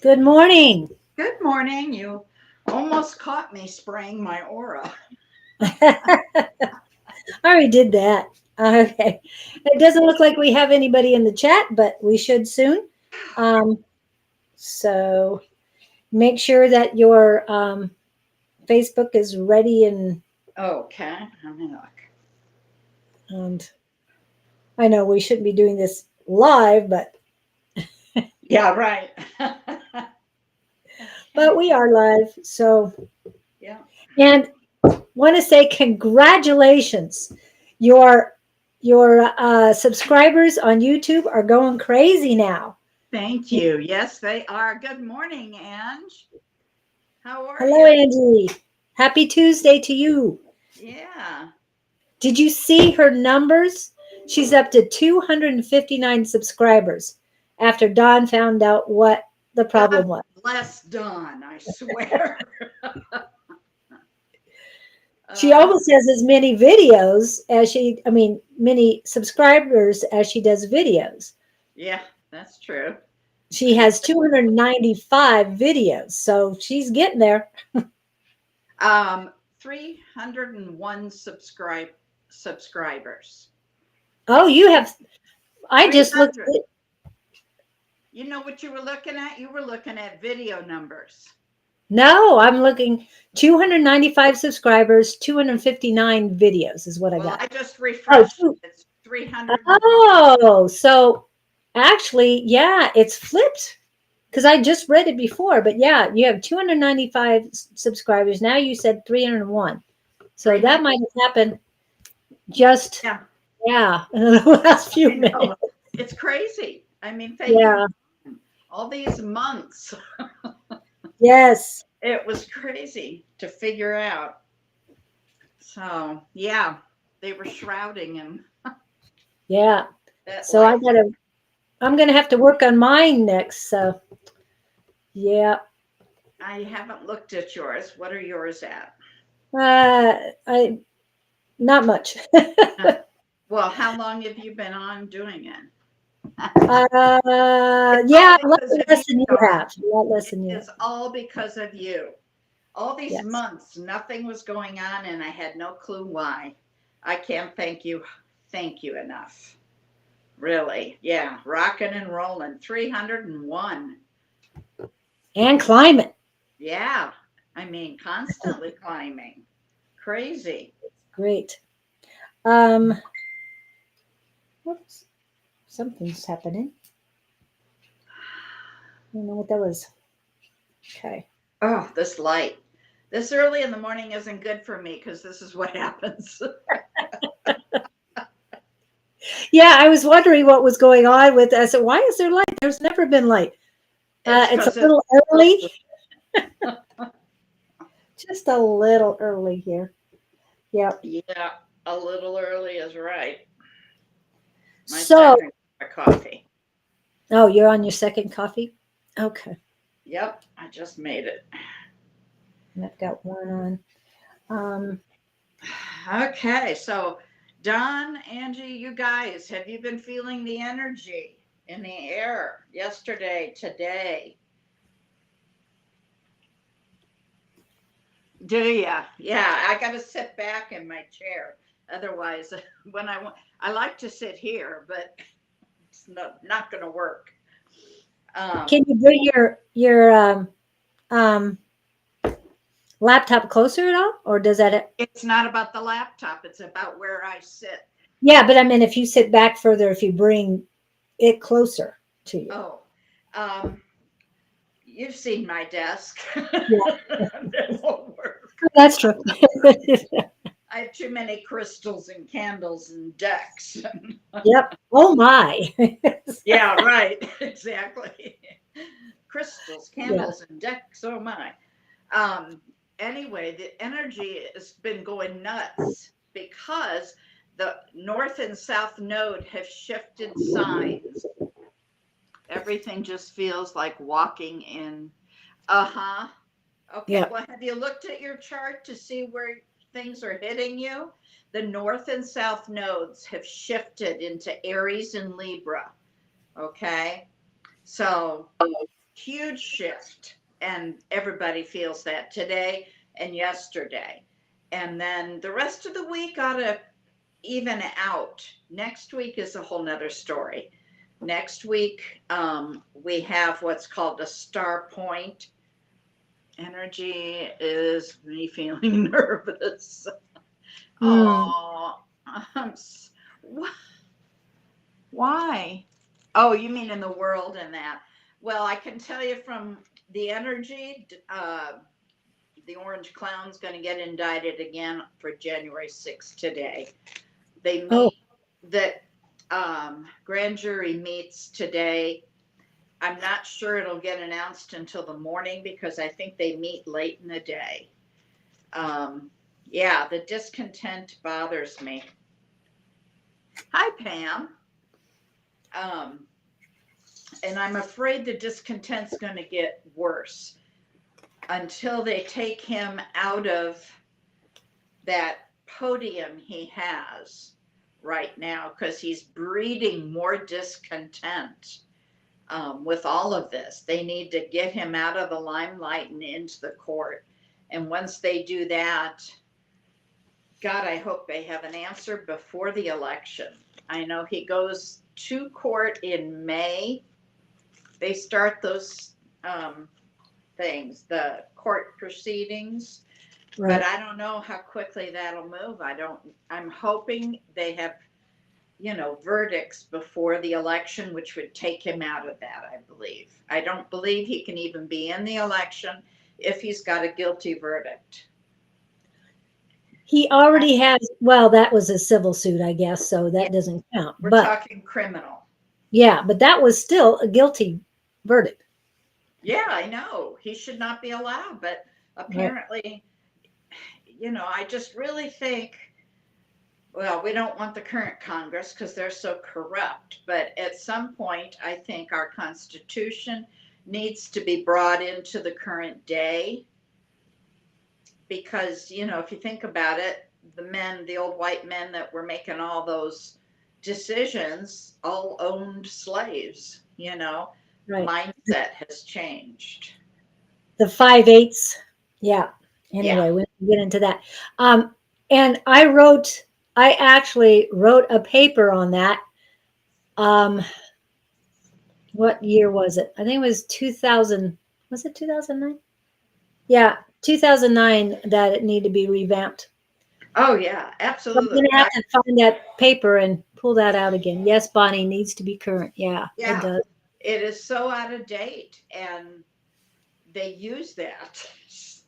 Good morning. Good morning. You almost caught me spraying my aura. I already did that. Okay. It doesn't look like we have anybody in the chat, but we should soon. Um, so make sure that your Facebook is ready Okay, let me look. and I know we shouldn't be doing this live, Yeah, right. but we are live. So Yeah, and want to say congratulations. Your your subscribers on YouTube are going crazy now. thank you. Yes, they are. Good morning, Ange. How are Hello, you? Angie. Happy Tuesday to you. Yeah. Did you see her numbers? She's up to 259 subscribers after Don found out what the God problem was. bless Dawn, I swear. She uh, almost has as many videos as many subscribers as she does videos. yeah, that's true. She I has 295 videos, so she's getting there. 301 subscribers. Oh, you have, I just looked. 300. You know what you were looking at? You were looking at video numbers. No, I'm looking 295 subscribers, 259 videos is what I Well, got. I just Oh, refreshed. It's 301. oh, so actually, yeah, it's flipped because I just read it before. But yeah, you have 295 subscribers. Now you said 301. So that 300. might have happened just, Yeah, yeah, in the last few I minutes. know. It's crazy. I mean, thank you. Yeah, All these months, yes, it was crazy to figure out. So, yeah, they were shrouding in yeah. that So light. I'm gonna have to work on mine next. So yeah, I haven't looked at yours. What are yours at? I not much. Uh, Well, how long have you been on doing it? It's all Yeah, a lot because of you, less than you Dawn. have. A lot less It than you have. is all because of you. All these Yes. months, nothing was going on, and I had no clue why. I can't thank you enough. Really. Yeah. Rocking and rolling. 301. And climate. Yeah. I mean, constantly climbing. Crazy. Great. Um, whoops, something's happening. I don't know what that was. Okay. Oh, this light. This early in the morning isn't good for me because this is what happens. Yeah, I was wondering what was going on with. I said, why is there light? There's never been light. It's It's a because it's little early. Just a little early here. Yep. yeah, a little early is right. My So, second cup of coffee. oh, you're on your second coffee? Okay. Yep, I just made it. And I've got one on. Okay, so Don, Angie, you guys, have you been feeling the energy in the air yesterday, today? Do ya? Yeah, I got to sit back in my chair. Otherwise, when I like to sit here, but it's not going to work. Can Um, you bring your um, laptop closer at all, or does that? it's not about the laptop; it's about where I sit. Yeah, but I mean, if you sit back further, if you bring it closer to you. Oh, um, you've seen my desk. Yeah, That won't work. that's true. I have too many crystals and candles and decks. Yep. Oh my. Yeah, right. Exactly. Crystals, Yeah. candles, and decks. Oh my. Um, anyway, the energy has been going nuts because the north and south node have shifted signs. Everything just feels like walking in. Uh huh. Okay, Yeah. well, have you looked at your chart to see where things are hitting you? The north and south nodes have shifted into Aries and Libra. Okay, so huge shift, and everybody feels that today and yesterday. And then the rest of the week ought to even out. Next week is a whole nother story. Next week, we have what's called a star point. Energy is me feeling nervous. Mm. Oh, why? Oh, you mean in the world and that? Well, I can tell you from the energy, the Orange Clown's going to get indicted again for January 6th today. They Oh, meet, that grand jury meets today. I'm not sure it'll get announced until the morning because I think they meet late in the day. Um, yeah, the discontent bothers me. Hi, Pam. Um, and I'm afraid the discontent's going to get worse until they take him out of that podium he has right now, because he's breeding more discontent with all of this. They need to get him out of the limelight and into the court. And once they do that, God, I hope they have an answer before the election. I know he goes to court in May. They start those things, the court proceedings, but right. I don't know how quickly that'll move. I'm hoping they have, verdicts before the election, which would take him out of that, I believe. I don't believe he can even be in the election if he's got a guilty verdict. He already has, well, that was a civil suit, I guess, so Yeah, that doesn't count. we're But talking criminal. yeah, but that was still a guilty verdict. Yeah, I know. He should not be allowed, but Right. apparently, I just really think, well, we don't want the current Congress because they're so corrupt. But at some point, I think our Constitution needs to be brought into the current day because, if you think about it, the old white men that were making all those decisions, all owned slaves, Right. mindset has changed. The 5/8. Yeah. Yeah. Anyway, we can get into that. Um, and I actually wrote a paper on that. Um, what year was it? I think it was 2000. Was it 2009? Yeah, 2009 that it needed to be revamped. Oh, yeah, So I'm absolutely. gonna have to find that paper and pull that out again. Yes, Bonnie needs to be current. Yeah, it Yeah, does. it is so out of date, and they use that,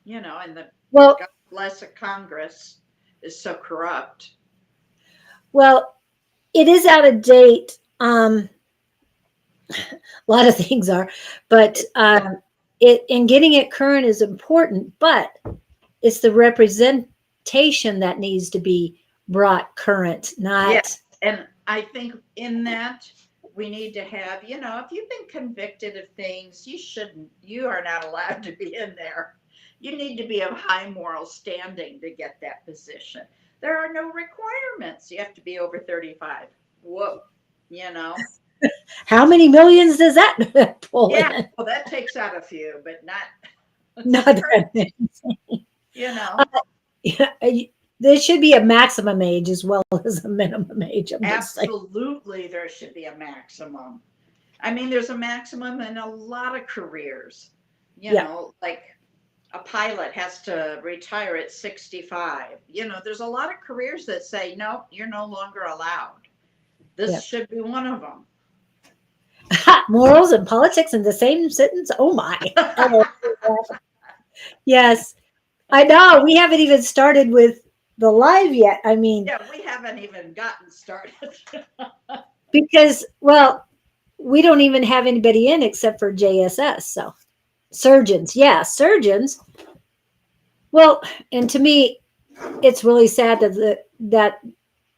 and the Well, God bless a Congress is so corrupt. well, it is out of date. A lot of things are, but it and getting it current is important. But it's the representation that needs to be brought current, Yeah, not and I think in that we need to have, if you've been convicted of things, you are not allowed to be in there. You need to be of high moral standing to get that position. There are no requirements. You have to be over 35. Whoa, you know. how many millions does that pull Yeah, in? well, that takes out a few, but Not not that current, many. you Uh, know. yeah, there should be a maximum age as well as a minimum age. I'm just saying. Absolutely, there should be a maximum. I mean, there's a maximum in a lot of careers, Yeah, like a pilot has to retire at 65. There's a lot of careers that say, no, you're no longer allowed. This yeah. should be one of them. Morals and politics in the same sentence. Oh my. Hello. Yes, I know. We haven't even started with the live yet. I mean, Yeah, we haven't even gotten started. because, well, we don't even have anybody in except for JSS. So surgeons, yeah, surgeons. Well, and to me, it's really sad that that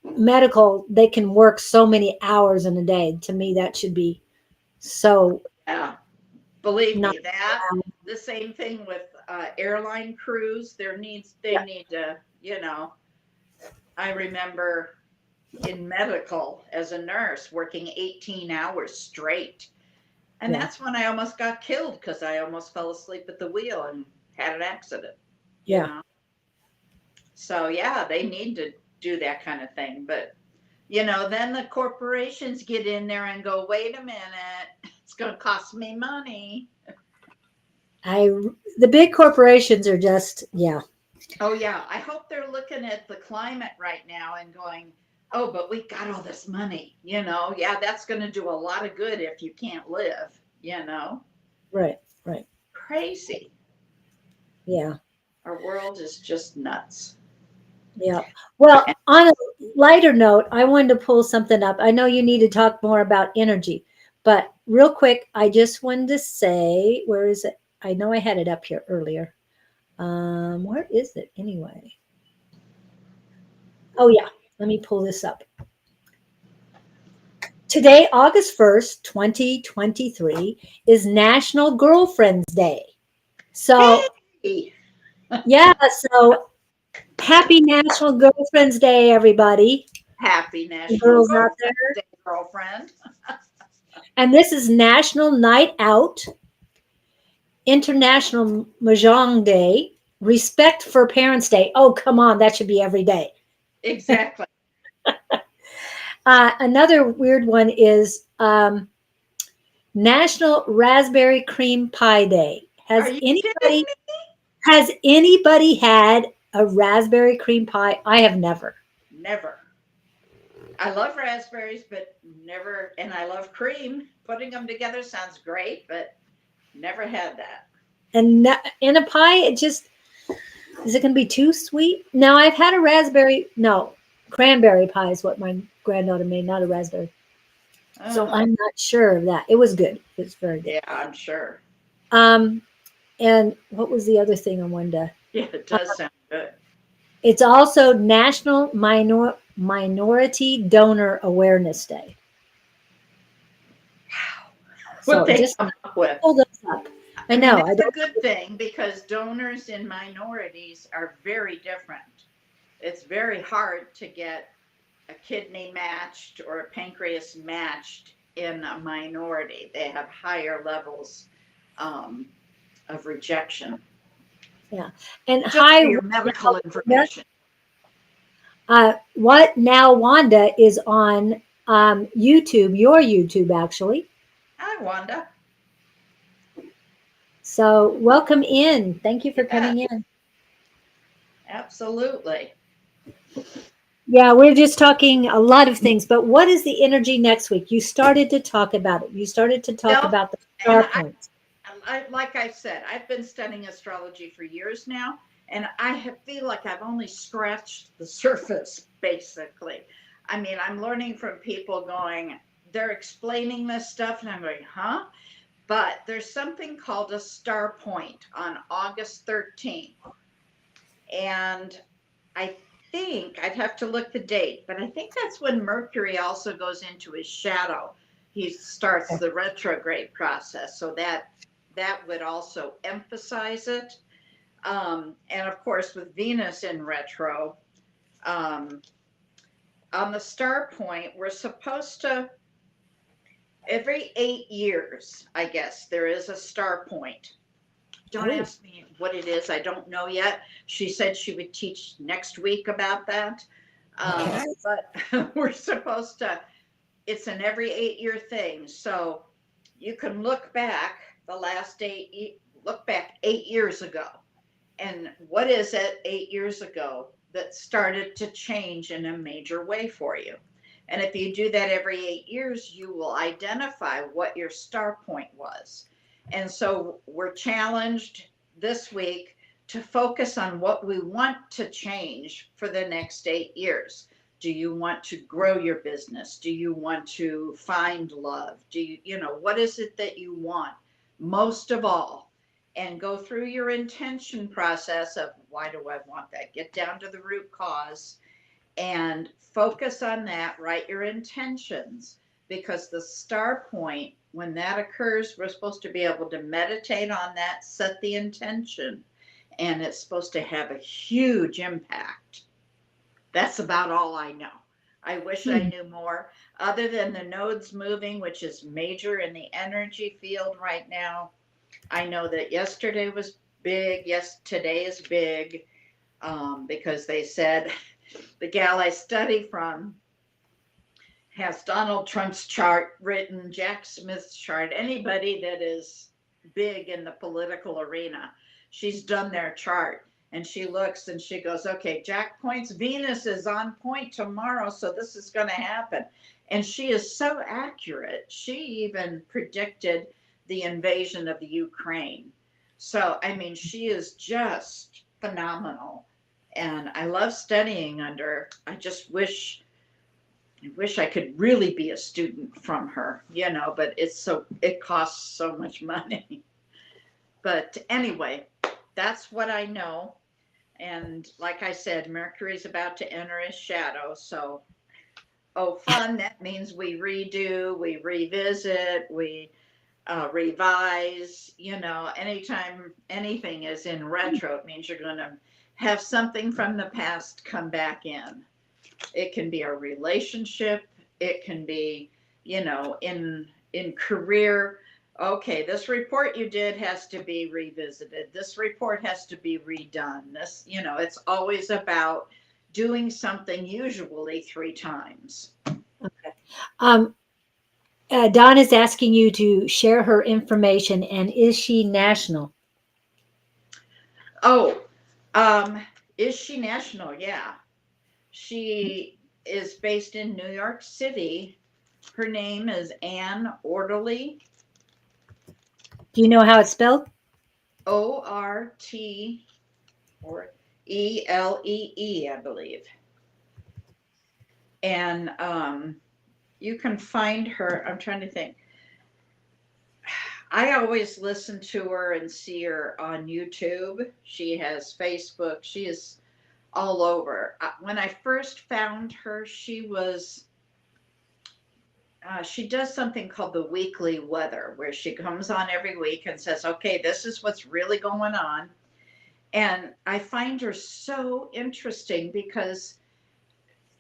medical they can work so many hours in a day. To me, that should be so Yeah, believe not me, that allowed. the same thing with airline crews. They Yeah, need to, I remember in medical as a nurse working 18 hours straight. And Yeah. that's when I almost got killed because I almost fell asleep at the wheel and had an accident, you Yeah. know? So, yeah, they need to do that kind of thing. But, you know, then the corporations get in there and go, wait a minute, it's going to cost me money. I the big corporations are just, yeah. Oh, yeah. I hope they're looking at the climate right now and going, oh, but we got all this money, you know? Yeah, that's going to do a lot of good if you can't live, you know? Right. Right. Crazy. Yeah. Our world is just nuts. Yeah. Well, on a lighter note, I wanted to pull something up. I know you need to talk more about energy, but real quick, I just wanted to say, where is it? I know I had it up here earlier. Where is it anyway? Oh yeah, let me pull this up. Today, August 1st, 2023, is National Girlfriend's Day. So, Hey, yeah, so happy National Girlfriend's Day, everybody. happy National Girls out Girlfriend there. Day, girlfriend. And this is National Night Out, International Mahjong Day, Respect for Parents Day. Oh, come on, that should be every day. Exactly. Another weird one is National Raspberry Cream Pie Day. Are you kidding me? Has anybody had a raspberry cream pie? I have never. Never. I love raspberries, but never, and I love cream. Putting them together sounds great, but never had that. And in a pie, it just is it going to be too sweet? Now I've had a raspberry, no, cranberry pie is what my granddaughter made, not a raspberry. So Oh, I'm not sure of that. It was good. It was very good. yeah, I'm sure. Um, and what was the other thing I wanted to? Yeah, it does sound good. It's also National Minority Donor Awareness Day. What So they just come up with. pull those up. I I mean, know. I that's a don't. good thing because donors in minorities are very different. It's very hard to get a kidney matched or a pancreas matched in a minority. They have higher levels um, of rejection. Yeah. And Just hi, for your medical Wanda. information. What now? Wanda is on YouTube. Your YouTube, actually. Hi, Wanda. So welcome in. Thank you for Yeah, coming in. absolutely. Yeah, we're just talking a lot of things, but what is the energy next week? You started to talk about it. You started to talk Well, about the and star points. like I said, I've been studying astrology for years now, and feel like I've only scratched the surface, basically. I mean, I'm learning from people going, they're explaining this stuff, and I'm going, huh? But there's something called a star point on August 13th. And I think I'd have to look the date, but I think that's when Mercury also goes into his shadow. He starts the retrograde process. So that would also emphasize it. And of course, with Venus in retro, um, on the star point, we're supposed to, every 8 years, I guess, there is a star point. Don't Oh, ask me what it is. I don't know yet. She said she would teach next week about that. okay. But we're supposed to, it's an every 8 year thing. So you can look back the last look back 8 years ago. And what is it 8 years ago that started to change in a major way for you? And if you do that every 8 years, you will identify what your star point was. And so we're challenged this week to focus on what we want to change for the next 8 years. Do you want to grow your business? Do you want to find love? What is it that you want most of all? And go through your intention process of why do I want that? Get down to the root cause and focus on that. Write your intentions because the star point, when that occurs, we're supposed to be able to meditate on that, set the intention, and it's supposed to have a huge impact. That's about all I know. I wish I Hmm. knew more. Other than the nodes moving, which is major in the energy field right now, I know that yesterday was big. Yes, today is big, because they said the gal I study from has Donald Trump's chart written, Jack Smith's chart. Anybody that is big in the political arena, she's done their chart. And she looks and she goes, okay, Jack points, Venus is on point tomorrow, so this is going to happen. And she is so accurate. She even predicted the invasion of the Ukraine. So, I mean, she is just phenomenal. And I love studying under. I wish I could really be a student from her, but it costs so much money. But anyway, that's what I know. And like I said, Mercury's about to enter his shadow. So, oh, fun. That means we redo, we revisit, we revise. Anytime anything is in retro, it means you're going to have something from the past come back in. It can be a relationship. It can be, in career. Okay, this report you did has to be revisited. This report has to be redone. It's always about doing something, usually 3 times. Okay. Um, Dawn is asking you to share her information, and is she national? Oh, is she national? Yeah. She is based in New York City. Her name is Anne Orderly. Do you know how it's spelled? ORT or ELEE, I believe. And you can find her. I'm trying to think. I always listen to her and see her on YouTube. She has Facebook. She is all over. When I first found her, she does something called the weekly weather, where she comes on every week and says, okay, this is what's really going on. And I find her so interesting because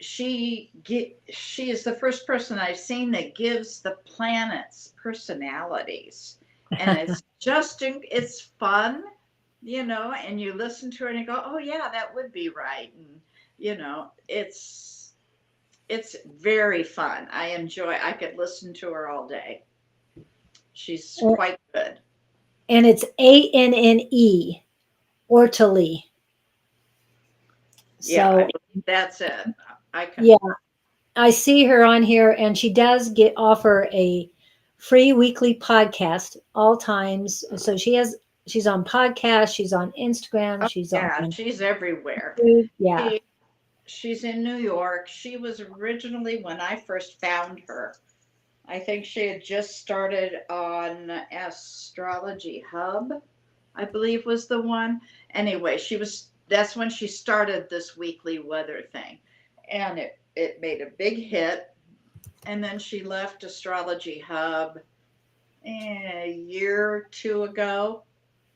she is the first person I've seen that gives the planets personalities, and it's fun, and you listen to her and you go, oh yeah, that would be right, and it's very fun. I could listen to her all day. She's quite good. And it's ANNE, Ortally. Yeah, I So, believe that's it. I can. yeah, I see her on here, and she does get offer a free weekly podcast all times. So she's on podcast, she's on Instagram, Oh she's on yeah, she's everywhere. YouTube. Yeah. She, she's in New York. She was originally, when I first found her, I think she had just started on Astrology Hub, I believe was the one. Anyway, that's when she started this weekly weather thing. And it made a big hit. And then she left Astrology Hub a year or two ago,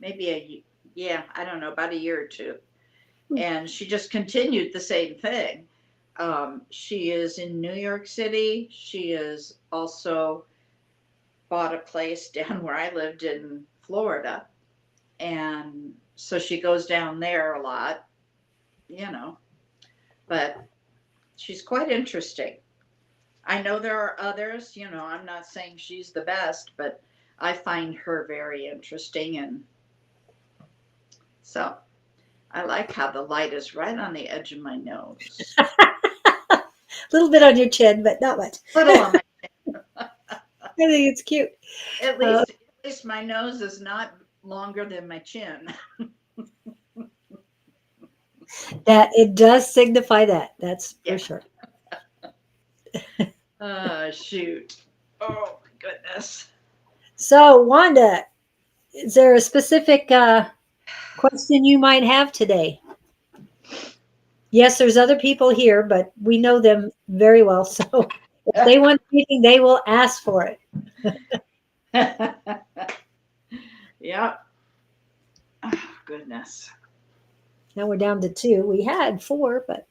maybe yeah, I don't know, about a year or two. And she just continued the same thing. She is in New York City. She is also bought a place down where I lived in Florida. And so she goes down there a lot, you know, but she's quite interesting. I know there are others, I'm not saying she's the best, but I find her very interesting. And so I like how the light is right on the edge of my nose. A little bit on your chin, but not much. Little on my, I think it's cute. at Uh, least, at least my nose is not longer than my chin. that it does signify that. That's for Yeah. sure. Shoot. Oh my goodness. So, Wanda, is there a specific question you might have today? Yes, there's other people here, but we know them very well. So, if they want anything, they will ask for it. Yeah. Oh, goodness. Now we're down to two. We had four, but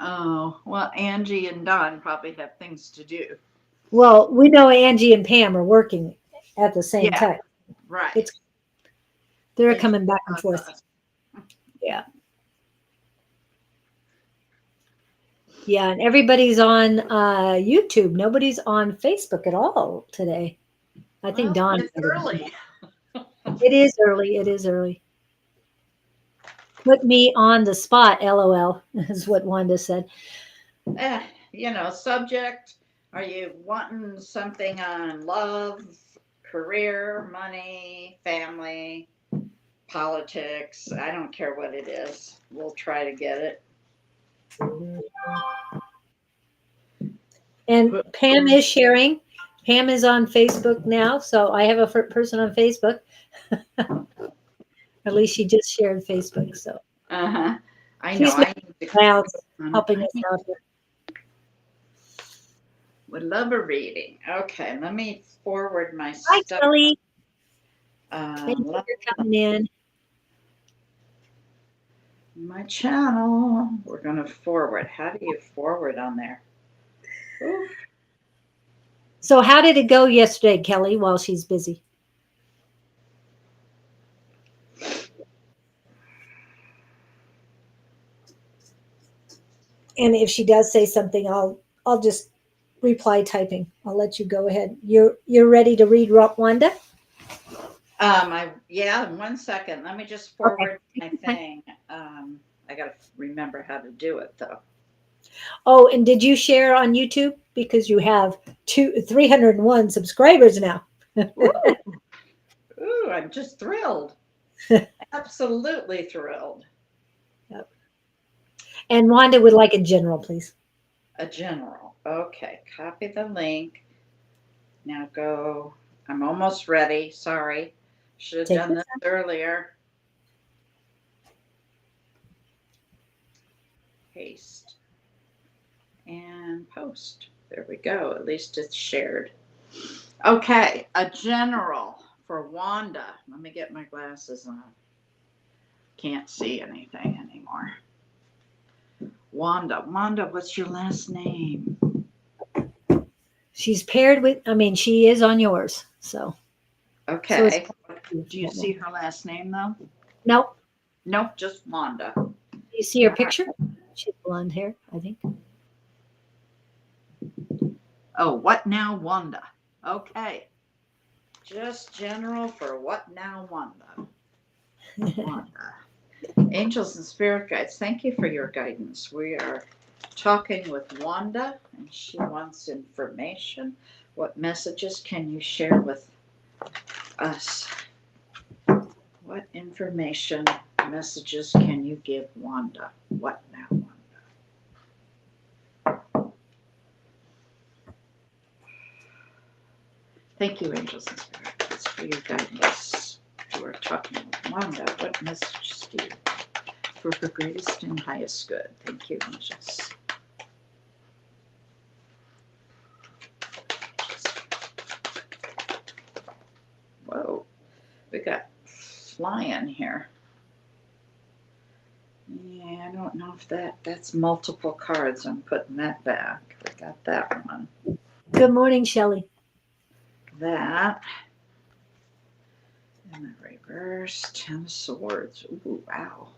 Oh, well, Angie and Don probably have things to do. Well, we know Angie and Pam are working at the same Yeah, time. right. It's they're They coming should back and talk forth. to us. Yeah. Yeah, and everybody's on YouTube. Nobody's on Facebook at all today. I think Well, Don it's might have been. early. It is early. It is early. Put me on the spot, LOL, is what Wanda said. Eh, subject. Are you wanting something on love, career, money, family, politics? I don't care what it is. We'll try to get it. And Pam is sharing. Pam is on Facebook now, so I have a person on Facebook. At least she just shared Facebook, so Uh-huh. I know. she's been I need to now helping I us out here. would love a reading. Okay, let me forward my Hi, stuff. Kelly. Thank you Love for coming in. my channel. We're gonna forward. How do you forward on there? Oof. So, how did it go yesterday, Kelly? While she's busy, and if she does say something, I'll just reply typing. I'll let you go ahead. You're ready to read Wanda? Yeah, 1 second. Let me just Okay. forward my thing. I gotta remember how to do it though. Oh, and did you share on YouTube because you have 301 subscribers now? Ooh, ooh, I'm just thrilled. Absolutely thrilled. Yep. And Wanda would like a general, please. A general. Okay, copy the link. Now go. I'm almost ready. Sorry. Should have Take done your this time. earlier. Paste and post. There we go. At least it's shared. Okay, a general for Wanda. Let me get my glasses on. Can't see anything anymore. Wanda, what's your last name? She's paired with. I mean, she is on yours, so it's. Okay. Do you see her last name though? Nope. Nope, just Wanda. You see her picture? She's blonde hair, I think. Oh, what now, Wanda? Okay. Just general for what now, Wanda. Wanda. Angels and spirit guides, thank you for your guidance. We are talking with Wanda, and she wants information. What messages can you share with us? What information messages can you give Wanda? What now, Wanda? Thank you, angels and spirit guides, for your guidance. You are talking with Wanda. What messages do you for her greatest and highest good? Thank you, angels. Whoa, we got flying here. Yeah, I don't know if that's multiple cards. I'm putting that back. We got that one. Good morning, Shelley. That. And the reverse 10 of swords. Ooh, wow.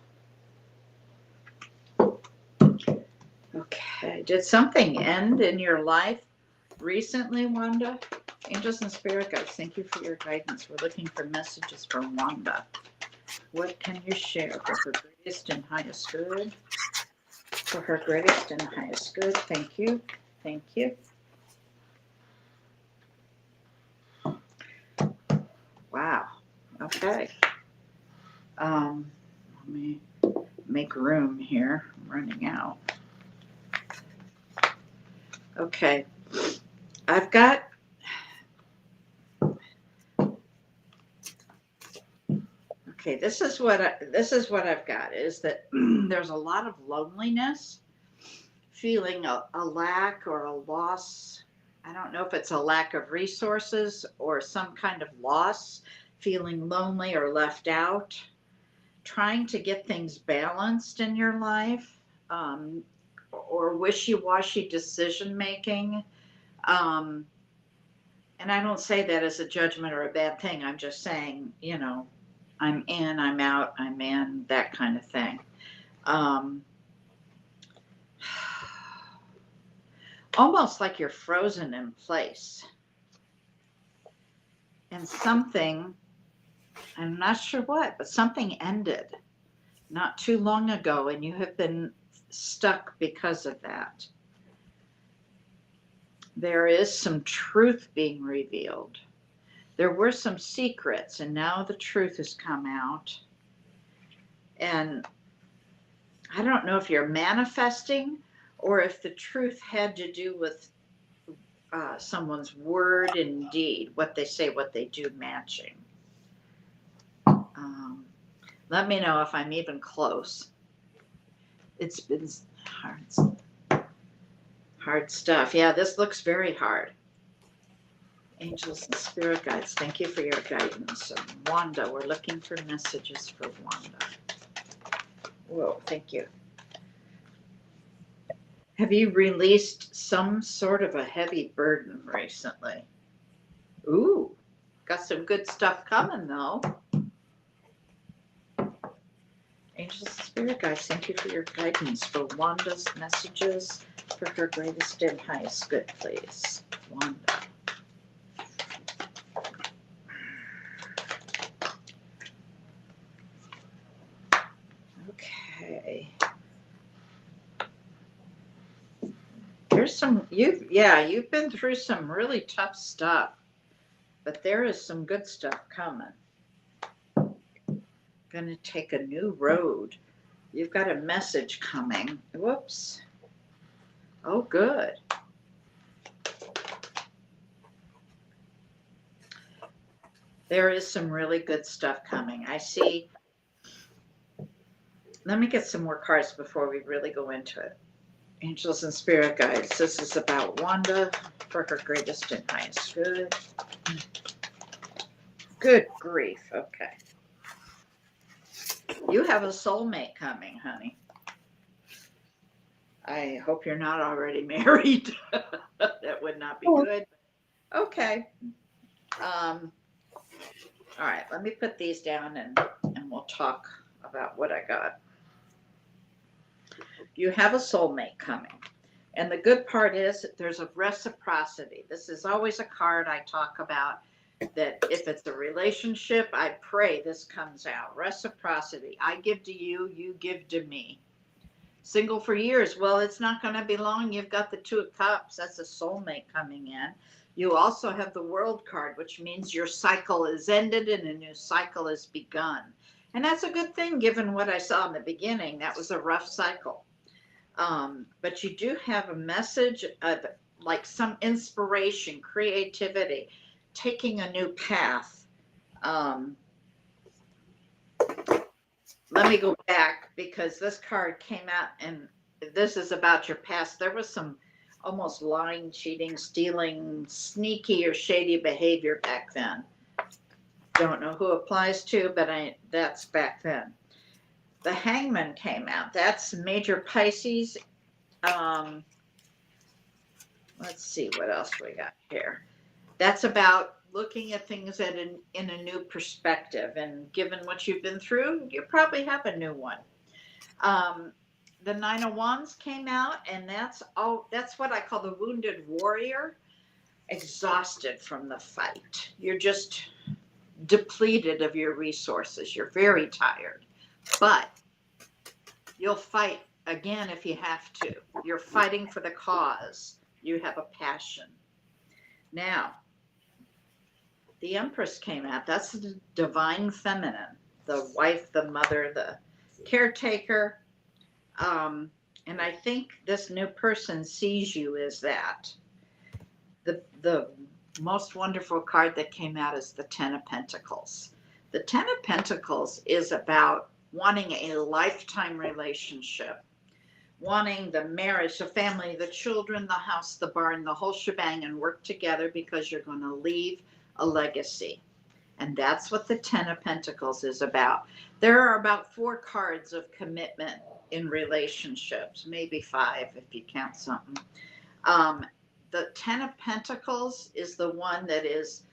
Okay. Did something end in your life recently, Wanda? Angels and spirit guides, thank you for your guidance. We're looking for messages from Wanda. What can you share for her greatest and highest good? For her greatest and highest good. Thank you. Thank you. Wow. Okay. Let me make room here. I'm running out. Okay. I've got. Okay, this is what I've got is that there's a lot of loneliness, feeling a lack or a loss. I don't know if it's a lack of resources or some kind of loss, feeling lonely or left out, trying to get things balanced in your life. Um, or wishy-washy decision making. And I don't say that as a judgment or a bad thing. I'm just saying, you know, I'm in, I'm out, I'm in, that kind of thing. Almost like you're frozen in place. And something, I'm not sure what, but something ended not too long ago, and you have been stuck because of that. There is some truth being revealed. There were some secrets, and now the truth has come out. And I don't know if you're manifesting or if the truth had to do with someone's word and deed, what they say, what they do matching. Let me know if I'm even close. It's been hard stuff. Yeah, this looks very hard. Angels and spirit guides, thank you for your guidance. And Wanda, we're looking for messages for Wanda. Whoa, thank you. Have you released some sort of a heavy burden recently? Ooh, got some good stuff coming though. Angels and spirit guides, thank you for your guidance for Wanda's messages for her greatest and highest good, please. Wanda. Okay. There's some, you've been through some really tough stuff, but there is some good stuff coming. Gonna take a new road. You've got a message coming. Whoops. Oh, good. There is some really good stuff coming. I see. Let me get some more cards before we really go into it. Angels and spirit guides. This is about Wanda for her greatest and highest good. Good grief. Okay. You have a soulmate coming, honey. I hope you're not already married. That would not be good. Okay. All right. Let me put these down and we'll talk about what I got. You have a soulmate coming. And the good part is there's a reciprocity. This is always a card I talk about, that if it's a relationship, I pray this comes out. Reciprocity. I give to you, you give to me. Single for years. Well, it's not going to be long. You've got the Two of Cups. That's a soulmate coming in. You also have the World card, which means your cycle is ended and a new cycle is begun. And that's a good thing, given what I saw in the beginning. That was a rough cycle. But you do have a message of like some inspiration, creativity, taking a new path. Let me go back because this card came out and this is about your past. There was some almost lying, cheating, stealing, sneaky or shady behavior back then. Don't know who applies to, but that's back then. The Hangman came out. That's major Pisces. Let's see what else we got here. That's about looking at things in a new perspective. And given what you've been through, you probably have a new one. The Nine of Wands came out, and that's what I call the wounded warrior, exhausted from the fight. You're just depleted of your resources. You're very tired, but you'll fight again if you have to. You're fighting for the cause. You have a passion. Now, the Empress came out. That's the divine feminine, the wife, the mother, the caretaker. And I think this new person sees you as that. The most wonderful card that came out is the Ten of Pentacles. The Ten of Pentacles is about wanting a lifetime relationship, wanting the marriage, the family, the children, the house, the barn, the whole shebang, and work together because you're going to leave a legacy. And that's what the Ten of Pentacles is about. There are about 4 cards of commitment in relationships, maybe 5 if you count something. The 10 of Pentacles is the one that is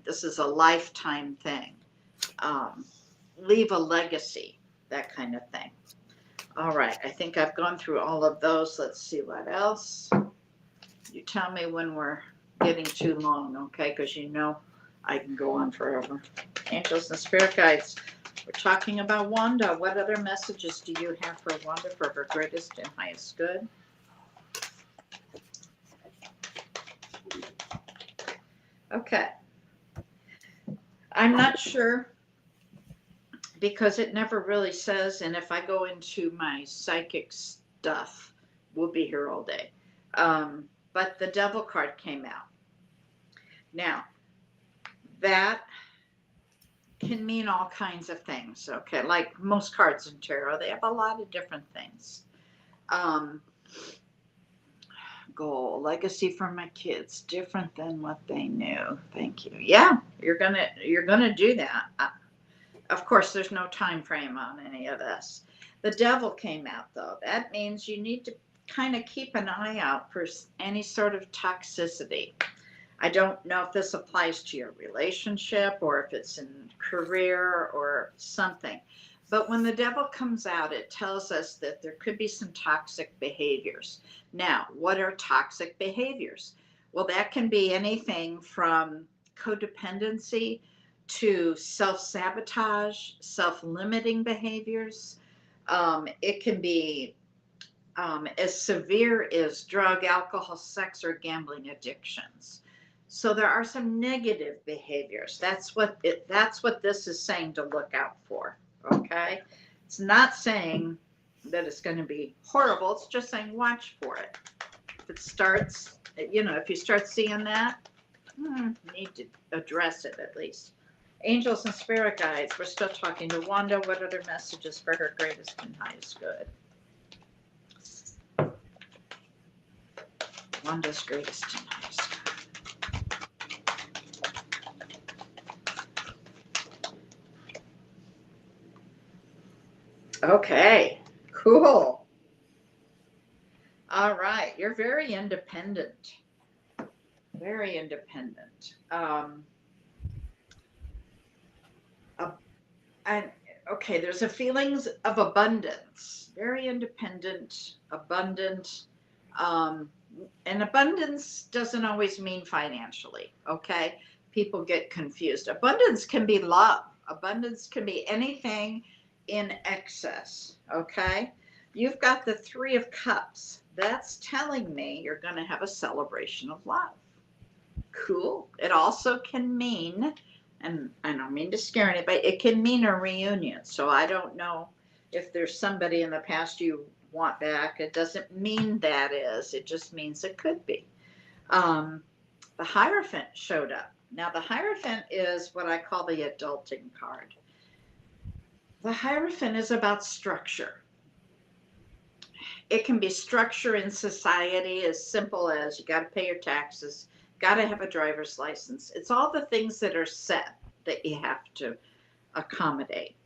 this is a lifetime thing. Leave a legacy, that kind of thing. All right, I think I've gone through all of those. Let's see what else. You tell me when we're getting too long, okay? Because you know I can go on forever. Angels and spirit guides, we're talking about Wanda. What other messages do you have for Wanda for her greatest and highest good? Okay. I'm not sure because it never really says, and if I go into my psychic stuff, we'll be here all day. But the Devil card came out. Now, that can mean all kinds of things, okay? Like most cards in tarot, they have a lot of different things. Goal, legacy for my kids, different than what they knew. Thank you. Yeah, you're gonna do that. Of course, there's no time frame on any of this. The Devil came out, though. That means you need to kind of keep an eye out for any sort of toxicity. I don't know if this applies to your relationship or if it's in career or something. But when the Devil comes out, it tells us that there could be some toxic behaviors. Now, what are toxic behaviors? Well, that can be anything from codependency to self-sabotage, self-limiting behaviors. It can be as severe as drug, alcohol, sex, or gambling addictions. So there are some negative behaviors. That's what this is saying to look out for. Okay, it's not saying that it's going to be horrible. It's just saying watch for it. If it starts, if you start seeing that, you need to address it at least. Angels and spirit guides, we're still talking to Wanda. What are their messages for her greatest and highest good? Wanda's greatest and highest good. Okay, cool. All right, you're very independent. Very independent. And okay, there's a feelings of abundance. Very independent, abundant. And abundance doesn't always mean financially, okay? People get confused. Abundance can be love. Abundance can be anything in excess, okay? You've got the 3 of Cups. That's telling me you're going to have a celebration of love. Cool. It also can mean, and I don't mean to scare anybody, it can mean a reunion. So I don't know if there's somebody in the past you want back. It doesn't mean that is. It just means it could be. The Hierophant showed up. Now, the Hierophant is what I call the adulting card. The Hierophant is about structure. It can be structure in society as simple as you got to pay your taxes, got to have a driver's license. It's all the things that are set that you have to accommodate.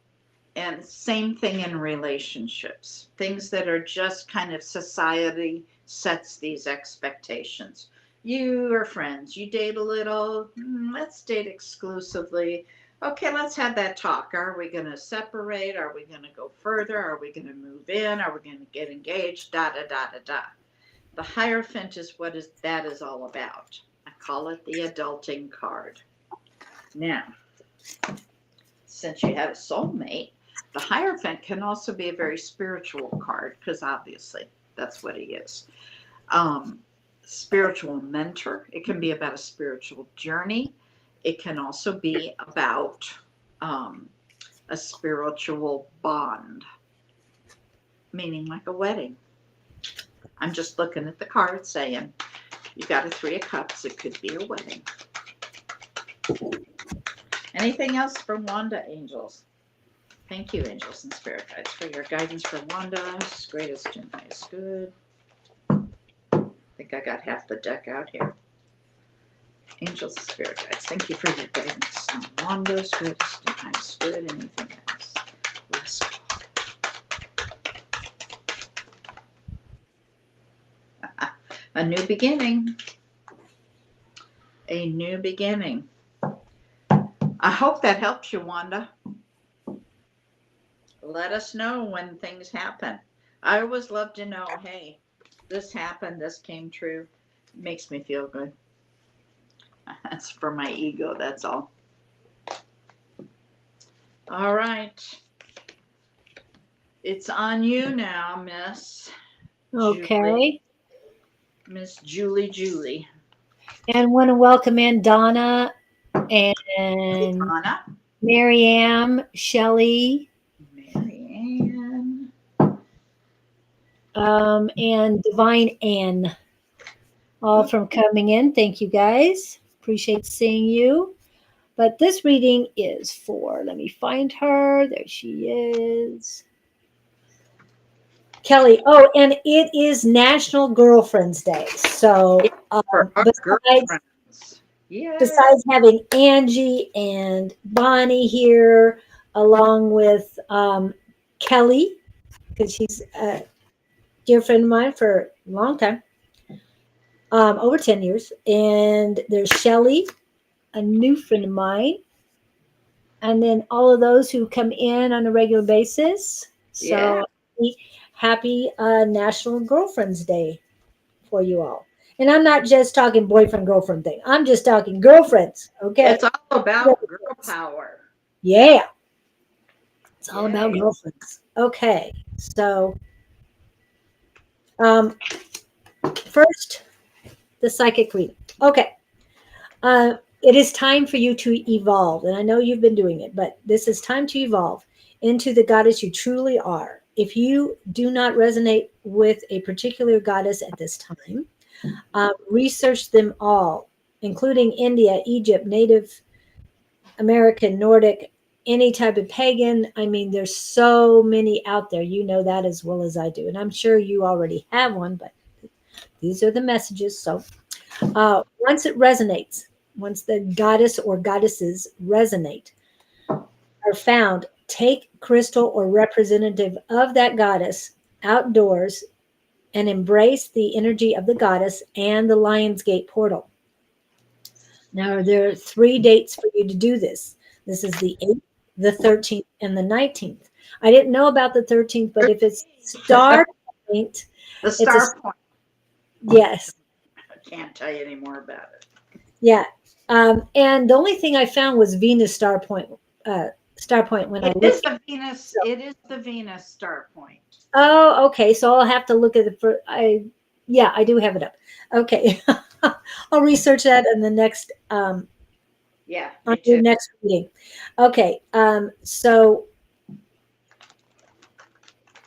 And same thing in relationships, things that are just kind of society sets these expectations. You are friends, you date a little, let's date exclusively. Okay, let's have that talk. Are we going to separate? Are we going to go further? Are we going to move in? Are we going to get engaged? Da, da, da, da, da. The Hierophant is what that is all about. I call it the adulting card. Now, since you have a soulmate, the Hierophant can also be a very spiritual card because obviously that's what he is. Spiritual mentor. It can be about a spiritual journey. It can also be about a spiritual bond, meaning like a wedding. I'm just looking at the card saying, you got a 3 of Cups. It could be a wedding. Anything else from Wanda, angels? Thank you, angels and spirit guides, for your guidance for Wanda's greatest and highest good. I think I got half the deck out here. Angels and spirit guides, thank you for your guidance on Wanda's greatest and highest good. Anything else? Let's go. A new beginning. A new beginning. I hope that helps you, Wanda. Let us know when things happen. I always love to know, hey, this happened, this came true. It makes me feel good. That's for my ego, that's all. All right. It's on you now, Miss Julie. Okay. Miss Julie. And want to welcome in Donna Hey, and Donna. Marianne, Shelley, Marianne. and Divine Ann, all from coming in. Thank you guys. Appreciate seeing you. But this reading is for, let me find her. There she is. Kelly. Oh, and it is National Girlfriends Day. So, For our besides girlfriends. Yeah. besides having Angie and Bonnie here, along with Kelly, because she's a dear friend of mine for a long time, over 10 years. And there's Shelly, a new friend of mine. And then all of those who come in on a regular basis. Yeah. So happy National Girlfriends Day for you all. And I'm not just talking boyfriend girlfriend thing. I'm just talking girlfriends. Okay. It's all about girl power. Yeah. It's all about Yay. girlfriends. Okay. So um first the psychic reading. Okay. It is time for you to evolve. And I know you've been doing it, but this is time to evolve into the goddess you truly are. If you do not resonate with a particular goddess at this time, research them all, including India, Egypt, Native American, Nordic, any type of pagan. I mean, there's so many out there. You know that as well as I do. And I'm sure you already have one, but these are the messages. So once it resonates, once the goddess or goddesses resonate, are found, take crystal or representative of that goddess outdoors and embrace the energy of the goddess and the Lionsgate portal. Now, there are 3 dates for you to do this. This is the 8th, the 13th, and the 19th. I didn't know about the 13th, but if it's star point, The it's a, star point. yes, I can't tell you any more about it. yeah. And the only thing I found was Venus star point when I It is looked. the Venus. So, It is the Venus star point. oh, okay. So I'll have to look at it for yeah, I do have it up. Okay. I'll research that in the next Yeah, on me your too. next reading. Okay. So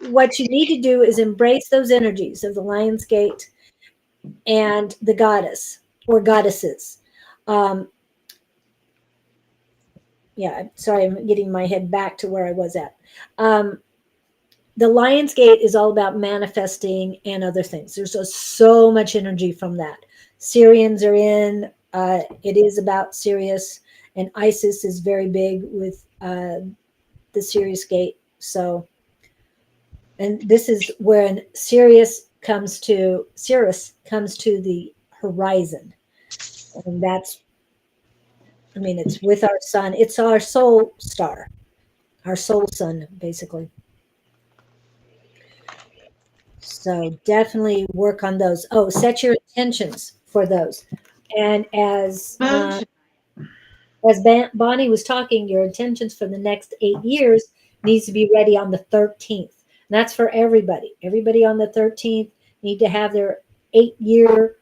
what you need to do is embrace those energies of the Lion's Gate and the goddess or goddesses. Um, yeah, sorry, I'm getting my head back to where I was at. Um, the Lion's Gate is all about manifesting and other things. There's so much energy from that. Syrians are in. It is about Sirius, and Isis is very big with the Sirius Gate. So, and this is when Sirius comes to the horizon, and that's, I mean, it's with our sun. It's our soul star, our soul sun, basically. So definitely work on those. Oh, set your intentions for those. And Moon. as Bonnie was talking, your intentions for the next 8 years needs to be ready on the 13th. And that's for everybody. Everybody on the 13th need to have their 8 year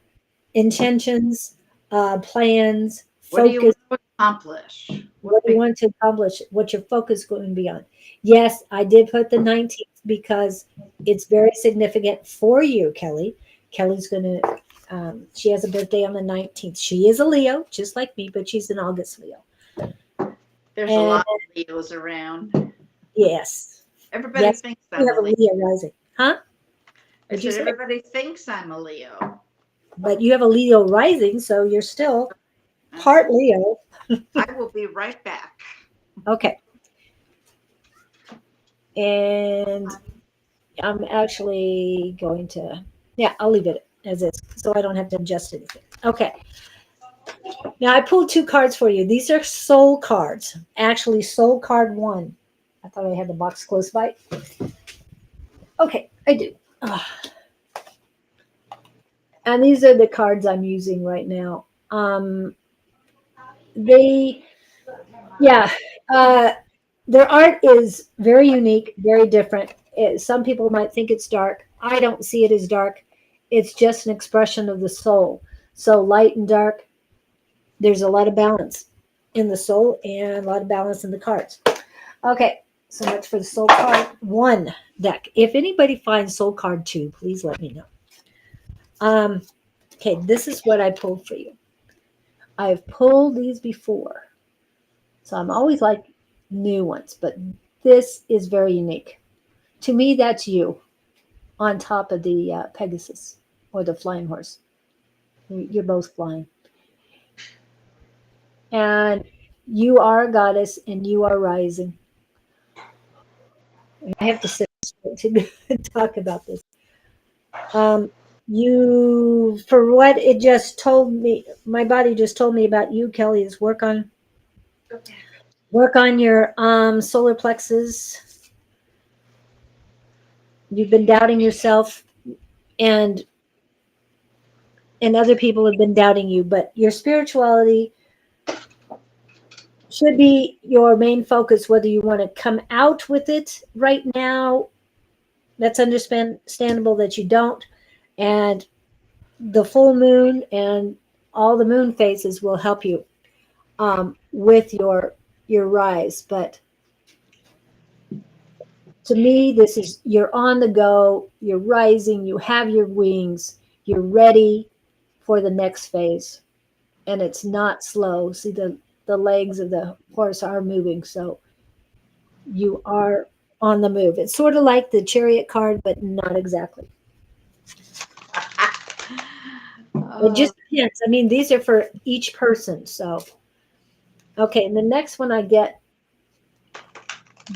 intentions, plans, What do you focus. want to accomplish? What What do you big? want to accomplish? What your focus is going to be on? Yes, I did put the 19th because it's very significant for you, Kelly. Kelly's going to, she has a birthday on the 19th. She is a Leo, just like me, but she's an August Leo. There's a And lot of Leos around. yes, Everybody yes, thinks you I'm a have a Leo. Leo rising. Huh? I What'd you said say? everybody thinks I'm a Leo. But you have a Leo rising, so you're still That's part it. Leo. I will be right back. Okay. And I'm actually going to, yeah, I'll leave it. as is, so I don't have to adjust anything. Okay. Now I pulled two cards for you. These are soul cards. Actually, soul card one. I thought I had the box close by. Okay, I do. And these are the cards I'm using right now. They, yeah, uh, their art is very unique, very different. Some people might think it's dark. I don't see it as dark. It's just an expression of the soul. So light and dark, there's a lot of balance in the soul and a lot of balance in the cards. Okay, so much for the soul card one deck. If anybody finds soul card two, please let me know. Um, okay, this is what I pulled for you. I've pulled these before, so I'm always like new ones, but this is very unique. To me, that's you on top of the Pegasus or the flying horse. You're both flying. And you are a goddess and you are rising. I have to sit to talk about this. Um, you, for what it just told me, my body just told me about you, Kelly, is work on your solar plexus. You've been doubting yourself, and other people have been doubting you, but your spirituality should be your main focus, whether you want to come out with it right now. That's understandable that you don't. And the full moon and all the moon phases will help you with your rise. But to me, this is, you're on the go, you're rising, you have your wings, you're ready for the next phase. And it's not slow. See, the legs of the horse are moving, so you are on the move. It's sort of like the chariot card, but not exactly. It Oh, just depends. I mean, these are for each person. So, okay. And the next one I get,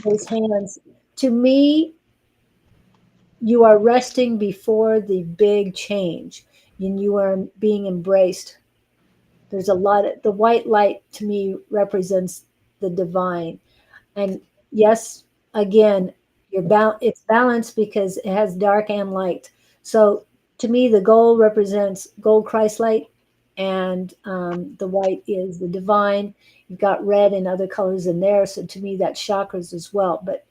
those hands. To me, you are resting before the big change and you are being embraced. There's a lot of, the white light to me represents the divine. And yes, again, it's balanced because it has dark and light. So to me, the gold represents gold Christ light, and the white is the divine. You've got red and other colors in there. So to me, that's chakras as well. But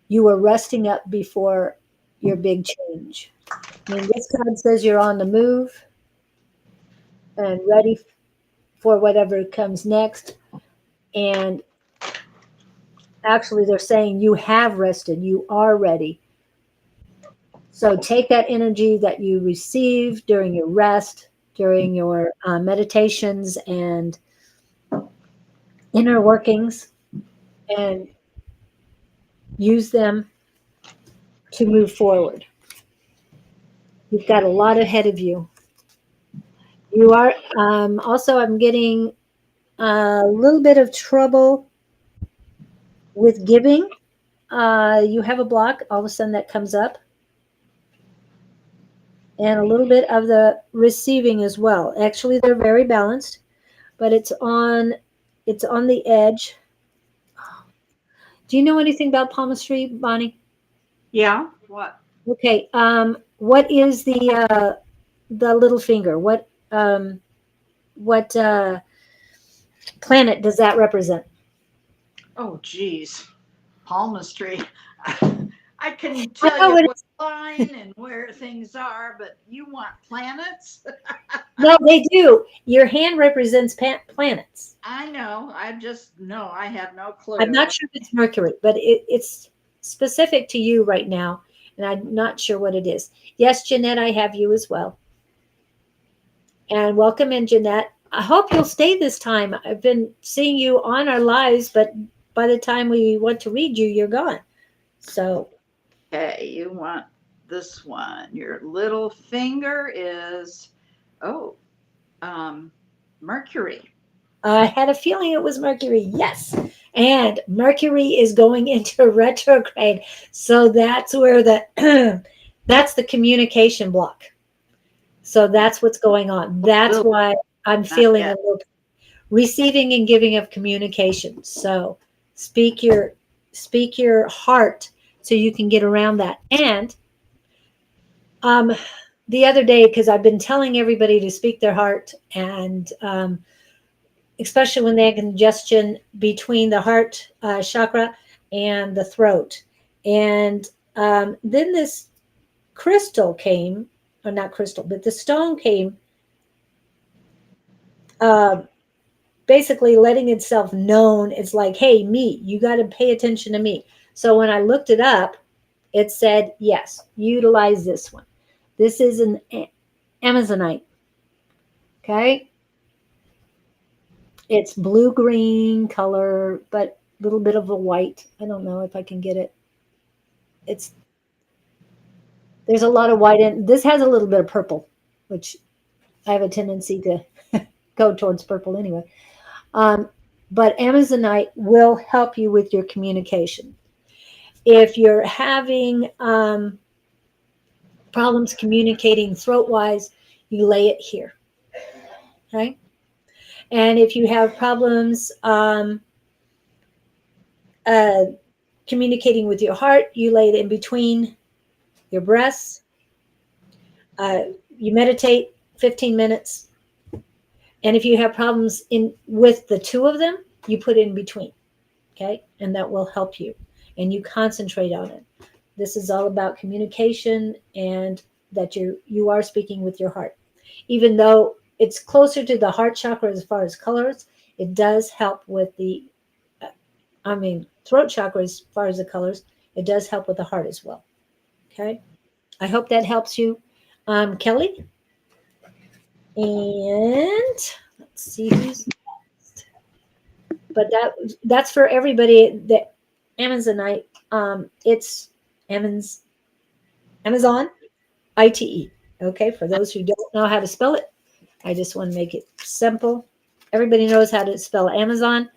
you are resting up before your big change. I mean, this card says you're on the move and ready for whatever comes next. And actually, they're saying you have rested, you are ready. So take that energy that you receive during your rest, during your meditations and inner workings, and use them to move forward. You've got a lot ahead of you. You are also, I'm getting a little bit of trouble with giving. You have a block, all of a sudden that comes up, and a little bit of the receiving as well. Actually, they're very balanced, but it's on the edge. Do you know anything about palmistry, Bonnie? yeah. What? Okay. What is the little finger? What planet does that represent? Oh, geez. Palmistry. I can I tell know you what what it's. line and where things are, but you want planets? No, they do. Your hand represents planets. I know. I just know I have no I'm clue. not sure if it's Mercury, but it's specific to you right now, and I'm not sure what it is. Yes, Jeanette, I have you as well. And welcome in, Jeanette. I hope you'll stay this time. I've been seeing you on our lives, but by the time we want to read you, you're gone. So Okay, you want this one. Your little finger is, oh, um, Mercury. I had a feeling it was Mercury. Yes. And Mercury is going into retrograde. So that's where the that's the communication block. So that's what's going on. That's Ooh, why I'm not feeling a yet. little receiving and giving of communication. So speak your heart so you can get around that. And um, the other day, because I've been telling everybody to speak their heart, and especially when they have congestion between the heart chakra and the throat. And then this crystal came, or not crystal, but the stone came, uh, basically letting itself known. It's like, hey, me, you got to pay attention to me. So when I looked it up, it said, yes, utilize this one. This is an Amazonite. Okay. It's blue green color, but a little bit of a white. I don't know if I can get it. It's There's a lot of white in this, has a little bit of purple, which I have a tendency to go towards purple anyway. Um, but Amazonite will help you with your communication. If you're having problems communicating throat wise, you lay it here. Okay. And if you have problems uh, communicating with your heart, you lay it in between your breasts. Uh, you meditate 15 minutes. And if you have problems in with the two of them, you put it in between. Okay. And that will help you. And you concentrate on it. This is all about communication, and that you are speaking with your heart. Even though it's closer to the heart chakra as far as colors, it does help with the throat chakra as far as the colors. It does help with the heart as well. Okay. I hope that helps you, Kelly. And let's see who's next. But that's for everybody. The Amazonite. It's Amazon Amazon ITE. Okay, for those who don't know how to spell it, I just want to make it simple. Everybody knows how to spell Amazon,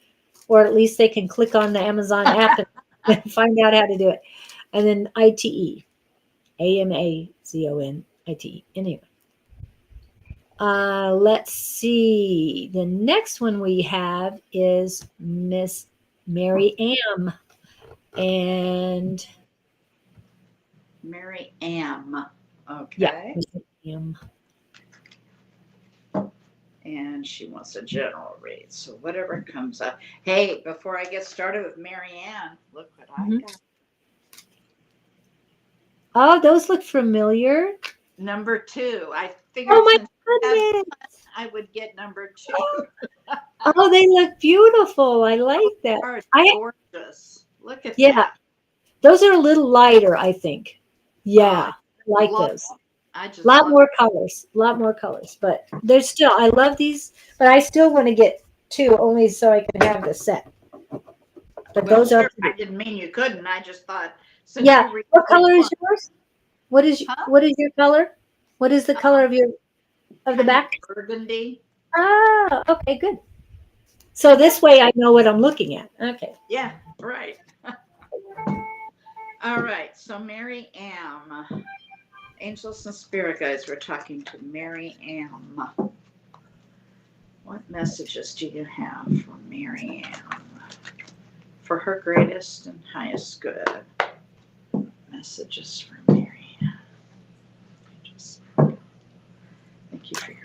or at least they can click on the Amazon app and find out how to do it. And then ITE, AMAZONITE. Anyway, let's see. The next one we have is Miss Mary Am. And Mary Am. yeah, Okay. Miss Am. And she wants a general read. So whatever comes up. Hey, before I get started with Mary Ann, look what I Mhm. got. Oh, those look familiar. Number 2. I Oh figured my since I have goodness. I would get number 2. Oh, they look beautiful. I like that. Are I gorgeous. Look at Yeah, that. those are a little lighter, I think. Oh, Yeah, I I like love those. them. I just Lot love more colors, lot more colors, but there's still, I love these, but I still want to get two only so I can have the set. But Well, those are sure. pretty. I didn't mean you couldn't. I just thought since Yeah. you read What which color is one, yours? huh? What is your color? What is the color Um, of the kind of back? burgundy. Ah, okay, good. So this way I know what I'm looking at. Okay. Yeah, right. All right. So Mary Am. Angels and spirit guides, we're talking to Mary Am. What messages do you have for Mary Am? For her greatest and highest good. Messages for Mary Am. Thank you for your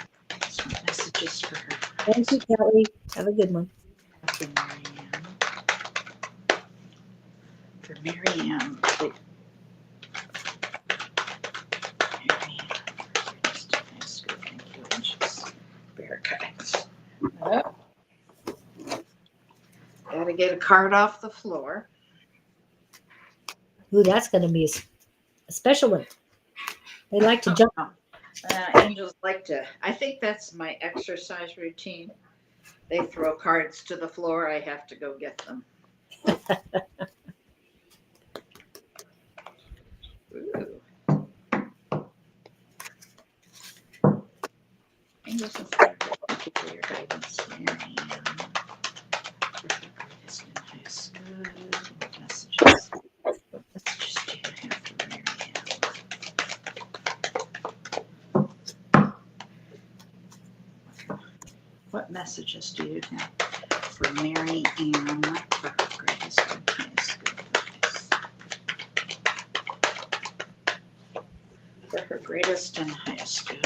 messages for her. Thank you, Kelly. Have a good one. For Mary Am. For Mary Am. Mary Am. Greatest and highest good. Thank you, angels. Spirit guides. Oh, gotta get a card off the floor. Ooh, that's going to be a special one. They like to jump. Angels like to, I think that's my exercise routine. They throw cards to the floor. I have to go get them. Ooh. Angels and spirit, thank you for your guidance, Mary. Greatest and highest good. What messages? What messages do you have for Mary? What messages do you have for Mary Ann for her greatest and highest good? For her greatest and highest good.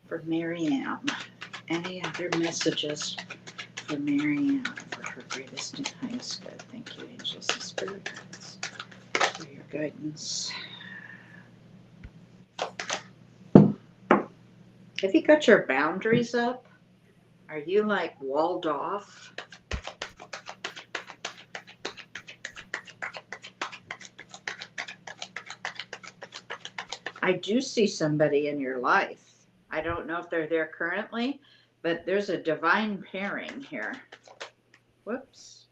For Mary Ann. Any other messages for Mary Ann for her greatest and highest good? Thank you, angels and spirit guides, for your guidance. Have you got your boundaries up? Are you like walled off? I do see somebody in your life. I don't know if they're there currently, but there's a divine pairing here. Whoops.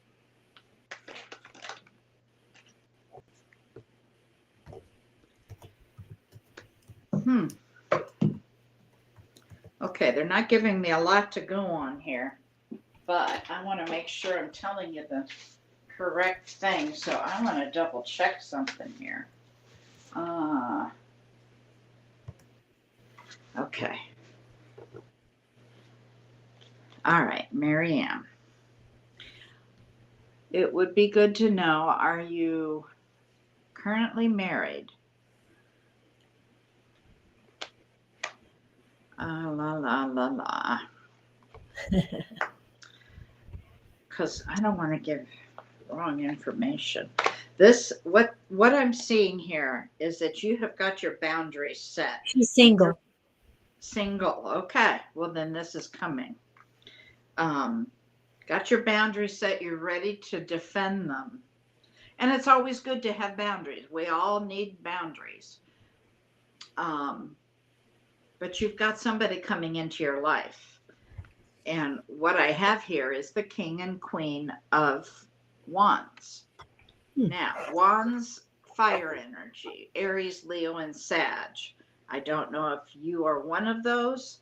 Okay, they're not giving me a lot to go on here, but I want to make sure I'm telling you the correct thing, so I want to double check something here. Okay. All right, Mary Ann. It would be good to know, are you currently married? La la la la. Because I don't want to give wrong information. What I'm seeing here is that you have got your boundaries set. She's single. Single. Okay. Well, then this is coming. Got your boundaries set. You're ready to defend them. And it's always good to have boundaries. We all need boundaries. But you've got somebody coming into your life. And what I have here is the King and Queen of Wands. Now, Wands, fire energy, Aries, Leo, and Sag. I don't know if you are one of those,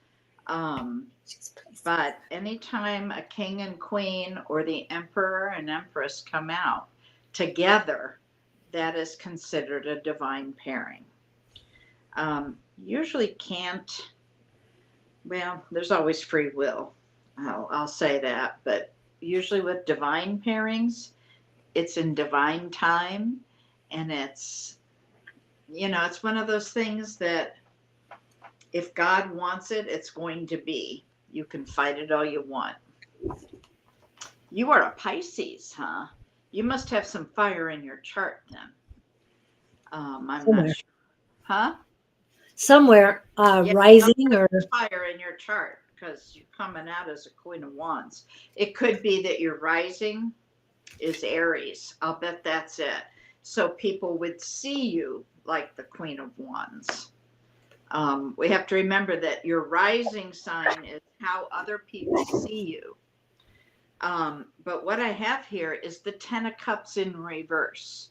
but anytime a king and queen or the emperor and empress come out together, that is considered a divine pairing. Usually can't, well, there's always free will. I'll say that, but usually with divine pairings, it's in divine time, and it's, it's one of those things that if God wants it, it's going to be. You can fight it all you want. You are a Pisces, huh? You must have some fire in your chart then. I'm Somewhere. not sure. Huh? Somewhere, rising or fire in your chart, because you're coming out as a Queen of Wands. It could be that your rising is Aries. I'll bet that's it. So people would see you like the Queen of Wands. We have to remember that your rising sign is how other people see you. But what I have here is the 10 of Cups in reverse.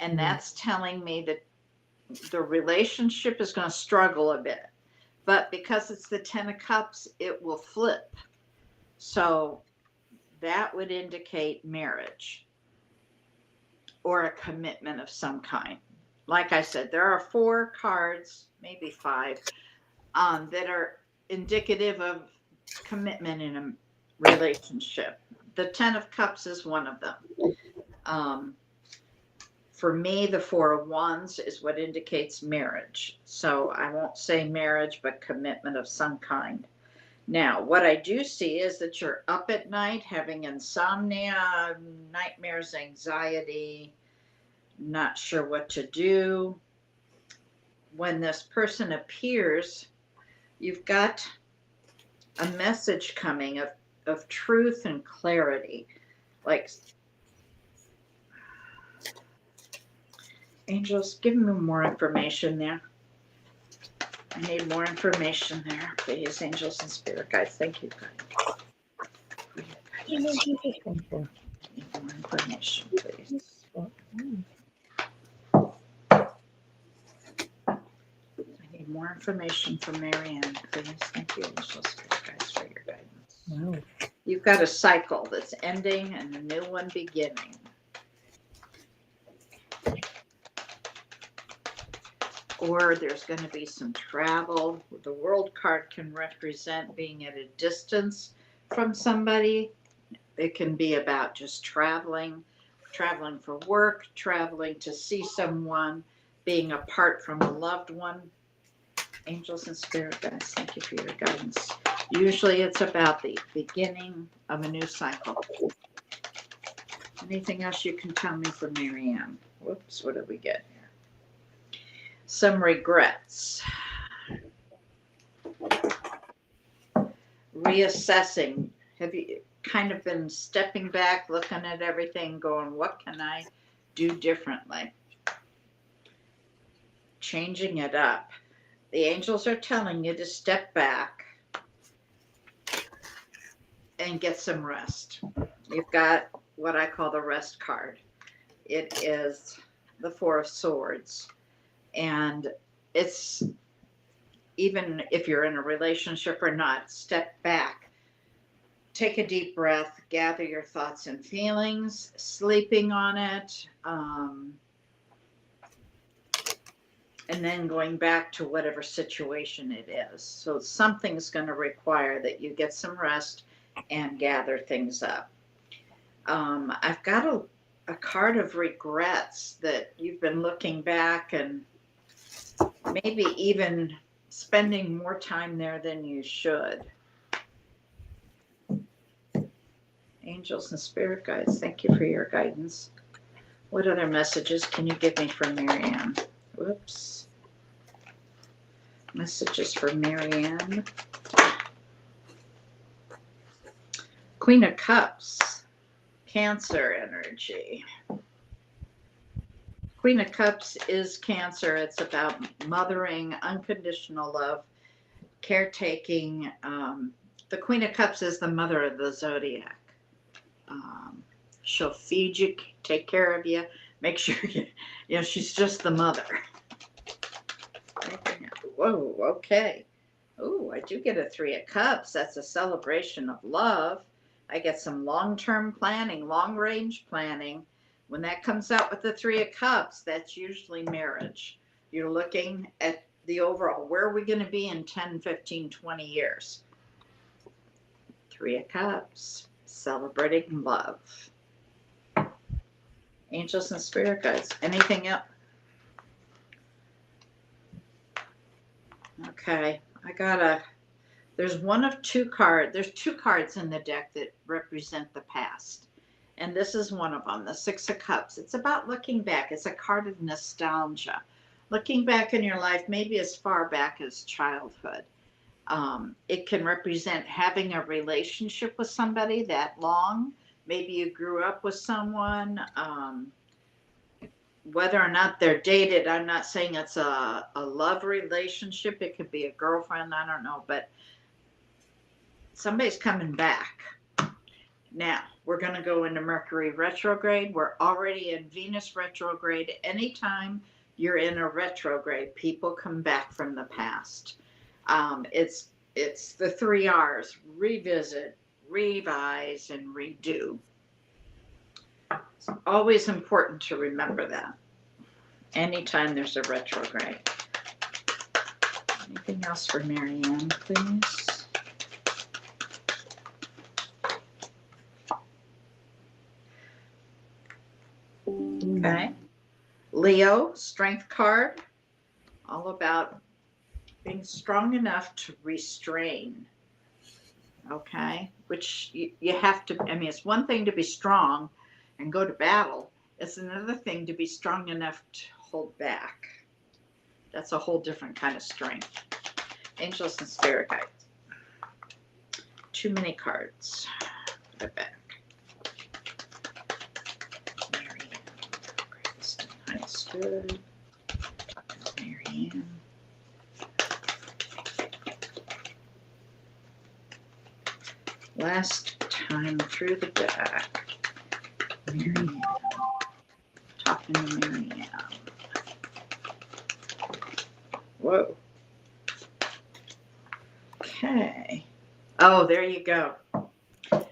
And that's telling me that the relationship is going to struggle a bit. But because it's the 10 of Cups, it will flip. So that would indicate marriage or a commitment of some kind. Like I said, there are 4 cards, maybe 5, that are indicative of commitment in a relationship. The 10 of Cups is one of them. For me, the 4 of Wands is what indicates marriage. So I won't say marriage, but commitment of some kind. Now, what I do see is that you're up at night having insomnia, nightmares, anxiety, not sure what to do. When this person appears, you've got a message coming of truth and clarity. Like, angels, give me more information there. I need more information there, please. Angels and spirit guides, thank you, guys. Need more information, please. I need need more information from Marianne, please. Thank you, Angel Spirit Guides, for your guidance. Wow. You've got a cycle that's ending and a new one beginning. Or there's going to be some travel. The World card can represent being at a distance from somebody. It can be about just traveling for work, traveling to see someone, being apart from a loved one. Angels and spirit guides, thank you for your guidance. Usually it's about the beginning of a new cycle. Anything else you can tell me from Marianne? Whoops, what did we get here? Some regrets. Reassessing. Have you kind of been stepping back, looking at everything, going, what can I do differently? Changing it up. The angels are telling you to step back and get some rest. You've got what I call the rest card. It is the Four of Swords. And it's, even if you're in a relationship or not, step back. Take a deep breath, gather your thoughts and feelings, sleeping on it, and then going back to whatever situation it is. So something's going to require that you get some rest and gather things up. I've got a card of regrets that you've been looking back and maybe even spending more time there than you should. Angels and spirit guides, thank you for your guidance. What other messages can you give me from Marianne? Whoops. Messages for Marianne. Queen of Cups, Cancer energy. Queen of Cups is Cancer. It's about mothering, unconditional love, caretaking. The Queen of Cups is the mother of the zodiac. She'll feed you, take care of you, make sure you, she's just the mother. Whoa, okay. Oh, I do get a Three of Cups. That's a celebration of love. I get some long-term planning, long-range planning. When that comes out with the Three of Cups, that's usually marriage. You're looking at the overall, where are we going to be in 10, 15, 20 years? Three of Cups, celebrating love. Angels and spirit guides. Anything else? Okay, there's one of two cards. There's two cards in the deck that represent the past. And this is one of them, the Six of Cups. It's about looking back. It's a card of nostalgia. Looking back in your life, maybe as far back as childhood. It can represent having a relationship with somebody that long. Maybe you grew up with someone. Whether or not they're dated, I'm not saying it's a love relationship. It could be a girlfriend. I don't know. But somebody's coming back. Now, we're going to go into Mercury retrograde. We're already in Venus retrograde. Anytime you're in a retrograde, people come back from the past. It's the 3 R's: revisit, revise, and redo. It's always important to remember that anytime there's a retrograde. Anything else for Marianne, please? Okay. Leo, strength card, all about being strong enough to restrain. Okay, which you have to, I mean, it's one thing to be strong and go to battle. It's another thing to be strong enough to hold back. That's a whole different kind of strength. Angels and spirit guides. Too many cards. Put it back. Understood. Marianne. Last time through the deck. Marianne. Talking to Marianne. Whoa. Okay. Oh, there you go.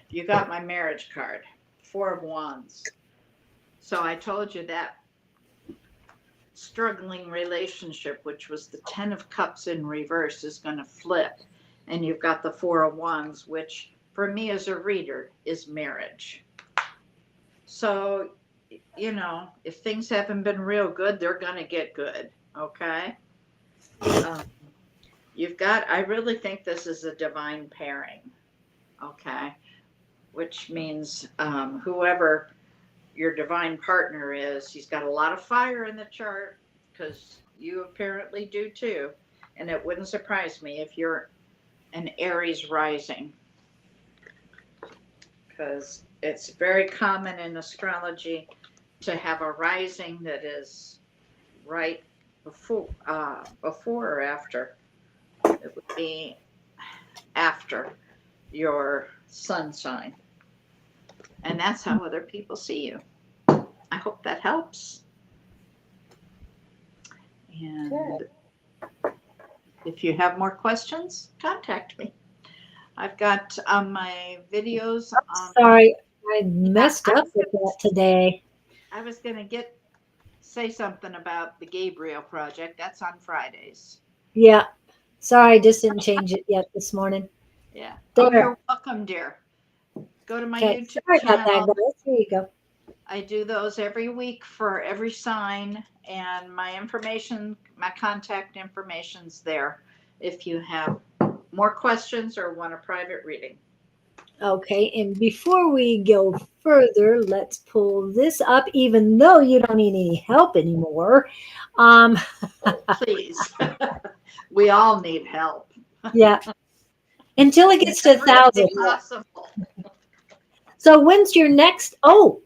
You got my marriage card. 4 of Wands. So I told you that struggling relationship, which was the 10 of Cups in reverse, is going to flip. And you've got the 4 of Wands, which for me as a reader is marriage. So, you know, if things haven't been real good, they're going to get good. Okay. You've got, I really think this is a divine pairing. Okay. Which means whoever your divine partner is, he's got a lot of fire in the chart, because you apparently do too. And it wouldn't surprise me if you're an Aries rising, because it's very common in astrology to have a rising that is right before or after. It would be after your sun sign. And that's how other people see you. I hope that helps. And if you have more questions, contact me. I've got my videos on. Sorry, I messed up with that today. I was going to say something about the Gabriel project. That's on Fridays. Yeah. Sorry, I just didn't change it yet this morning. Yeah. There. Oh, you're welcome, dear. Go to my YouTube Sorry channel. about that, guys. Here you go. I do those every week for every sign, and my contact information's there if you have more questions or want a private reading. Okay, and before we go further, let's pull this up, even though you don't need any help anymore. Please. We all need help. Yeah. Until it gets to 1,000. Possible. So when's your next? Oh,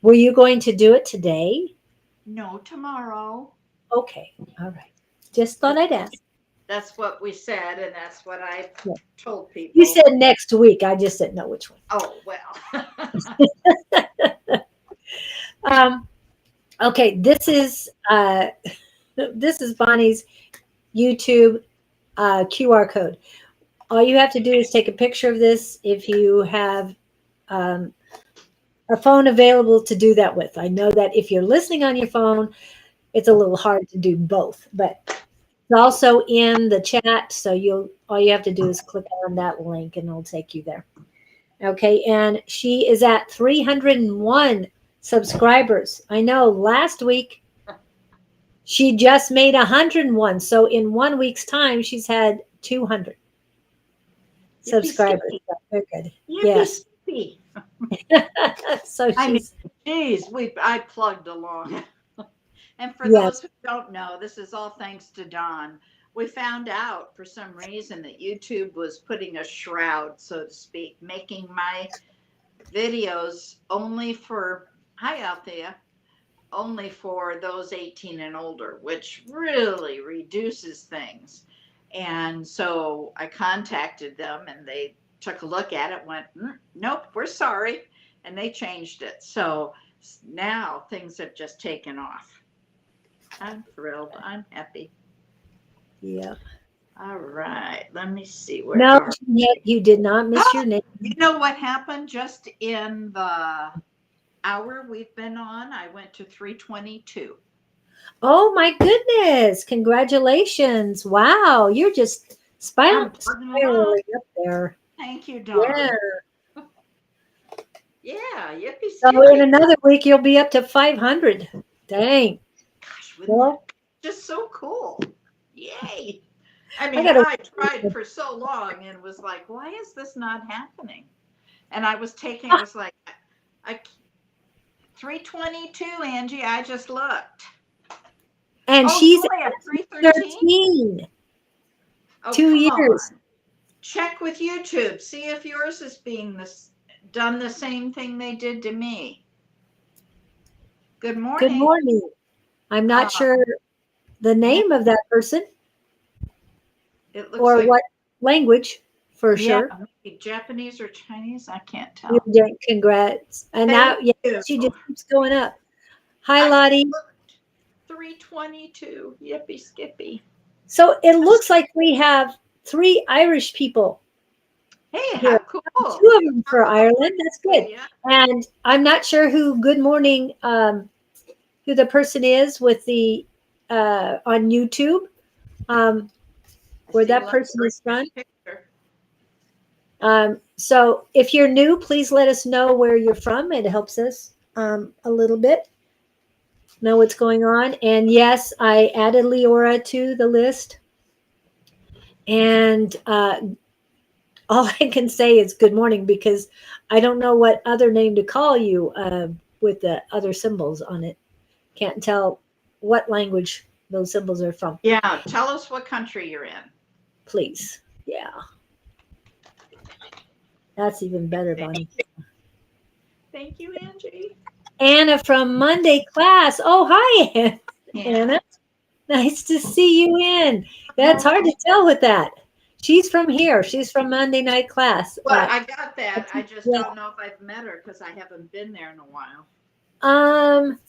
were you going to do it today? No, tomorrow. Okay. All right. Just thought I'd ask. That's what we said, and that's what I told people. You said next week. I just didn't know which one. Oh, well. Okay, this is Bonnie's YouTube QR code. All you have to do is take a picture of this if you have a phone available to do that with. I know that if you're listening on your phone, it's a little hard to do both, but it's also in the chat. So all you have to do is click on that link and it'll take you there. Okay. And she is at 301 subscribers. I know last week she just made 101. So in 1 week's time, she's had 200 subscribers. Very good. Yes. So I plugged along. And for those who don't know, this is all thanks to Dawn. We found out for some reason that YouTube was putting a shroud, so to speak, making my videos only for, hi Althea, only for those 18 and older, which really reduces things. And so I contacted them and they took a look at it, went, nope, we're sorry. And they changed it. So now things have just taken off. I'm thrilled. I'm happy. Yeah. All right. Let me see. No, you did not miss your name. You know what happened just in the hour we've been on? I went to 322. Oh my goodness. Congratulations. Wow. You're just spiraling up there. Thank you, Dawn. Yeah. Yeah. Yippee. So in another week, you'll be up to 500. Dang. Gosh, just so cool. Yay. I mean, I tried for so long and was like, why is this not happening? And I was like, 322, Angie, I just looked. And she's at 313. 2 years. Check with YouTube. See if yours is being done the same thing they did to me. Good morning. Good morning. I'm not sure the name of that person. It looks or like, what language, for sure. Maybe Japanese or Chinese. I can't tell. You're doing, congrats. And now, she just keeps going up. Hi, Lottie. 322. Yippee skippy. So it looks like we have 3 Irish people Hey, here. how cool. 2 of them for Ireland. That's good. Yeah. And I'm not sure who Good Morning, who the person is with the on YouTube, um, I where see that one person is from. British picture. So if you're new, please let us know where you're from. It helps us a little bit know what's going on. And yes, I added Leora to the list. And all I can say is good morning because I don't know what other name to call you with the other symbols on it. Can't tell what language those symbols are from. Yeah, tell us what country you're in. Please. Yeah. That's even better, Bonnie. Thank you, Angie. Anna from Monday class. Oh, hi, Yeah. Anna. Nice to see you in. That's hard to tell with that. She's from here. She's from Monday night class. Well, I got that. I just Yeah. don't know if I've met her because I haven't been there in a while.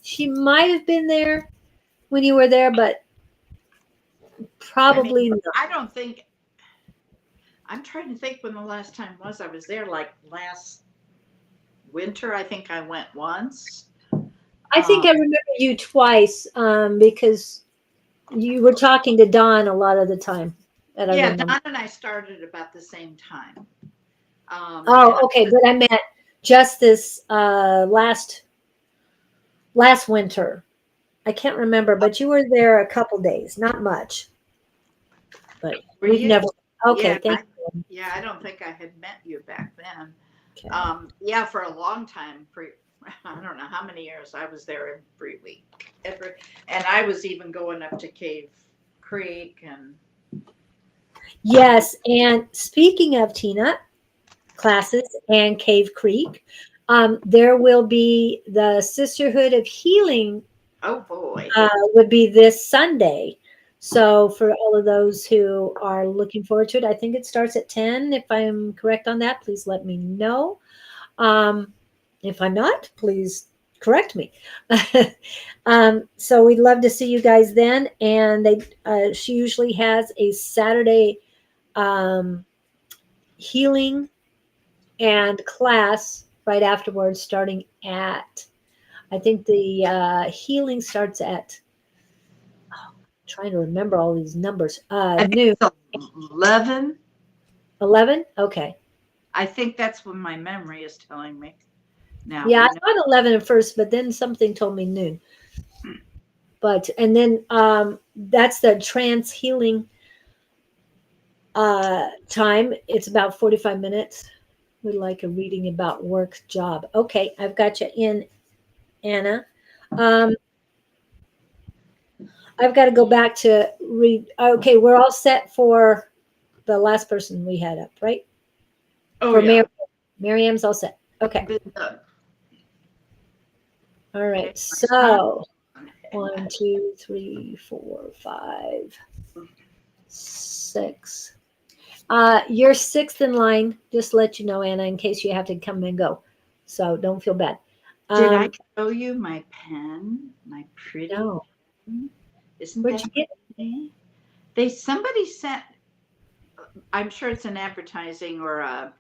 She might have been there when you were there, but I mean, probably not. I don't think, I'm trying to think when the last time was I was there, like last winter. I think I went once. I think I remember you twice because you were talking to Don a lot of the time that I Yeah, remember. Don and I started about the same time. And Oh, okay, but I meant just this last winter. I can't remember, but you were there a couple days, not much. But were we've you? never. Okay, Yeah, thank you. yeah. I don't think I had met you back then. Okay. Yeah, for a long time. For I don't know how many years I was there every week. And I was even going up to Cave Creek and Yes, and speaking of Tina classes and Cave Creek, there will be the Sisterhood of Healing oh boy. would be this Sunday. So for all of those who are looking forward to it, I think it starts at 10. If I'm correct on that, please let me know. Um, if I'm not, please correct me. So we'd love to see you guys then. And she usually has a Saturday um, healing and class right afterwards, starting at, I think the healing starts at, trying to remember all these numbers, I think noon. it's 11. 11? Okay. I think that's what my memory is telling me. Now Yeah, I we know. thought 11 at first, but then something told me noon. But, and then that's the trance healing time. It's about 45 minutes. We like a reading about work job. Okay, I've got you in, Anna. Um, I've got to go back to read. Okay, we're all set for the last person we had up, right? Oh For yeah. Mary. Miriam's all set. Okay. Been done. All Okay, right. my son. So 1, 2, 3, 4, 5, 6. You're sixth in line. Just to let you know, Anna, in case you have to come and go. So don't feel bad. Did I show you my pen? My pretty No. pen? Isn't Where'd that you get it? pretty? Somebody sent, I'm sure it's an advertising or a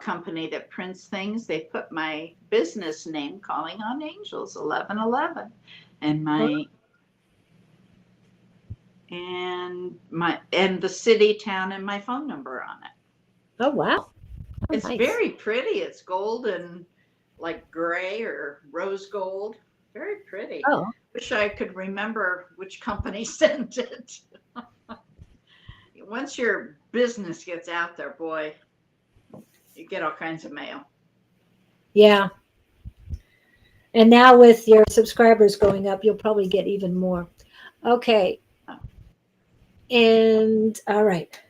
company that prints things. They put my business name, Calling on Angels 1111, and Huh? and the city, town, and my phone number on it. Oh, wow. Oh, It's nice. very pretty. It's gold and like gray or rose gold. Very pretty. Oh, Wish I could remember which company sent it. Once your business gets out there, boy, you get all kinds of mail. yeah. And now with your subscribers going up, you'll probably get even more. Okay. And all right.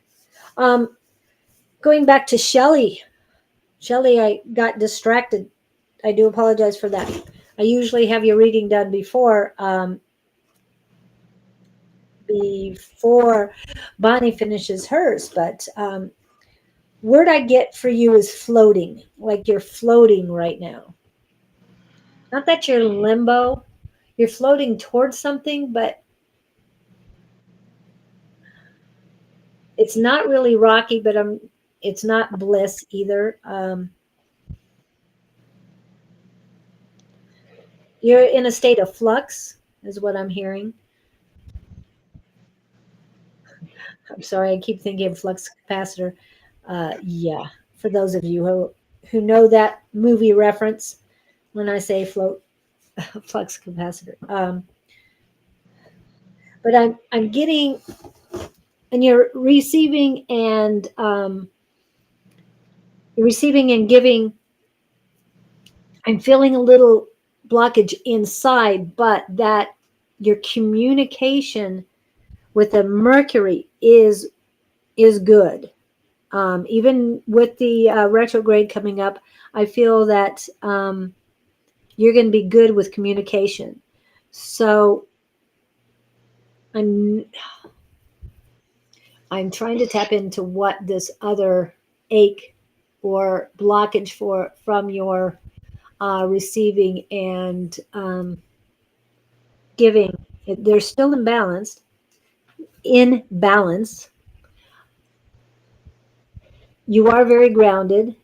Um, Going back to Shelly. Shelly, I got distracted. I do apologize for that. I usually have your reading done before Bonnie finishes hers, but word I get for you is floating, like you're floating right now. Not that you're in limbo, you're floating towards something, but It's not really rocky, but it's not bliss either. You're in a state of flux, is what I'm hearing. I'm sorry, I keep thinking of flux capacitor. Yeah, for those of you who know that movie reference, when I say float flux capacitor. But I'm getting, and you're receiving and giving. I'm feeling a little blockage inside, but that your communication with the Mercury is good. Even with the retrograde coming up, I feel that you're going to be good with communication. So I'm I'm trying to tap into what this other ache or blockage for from your receiving and giving. They're still imbalanced. In balance, you are very grounded.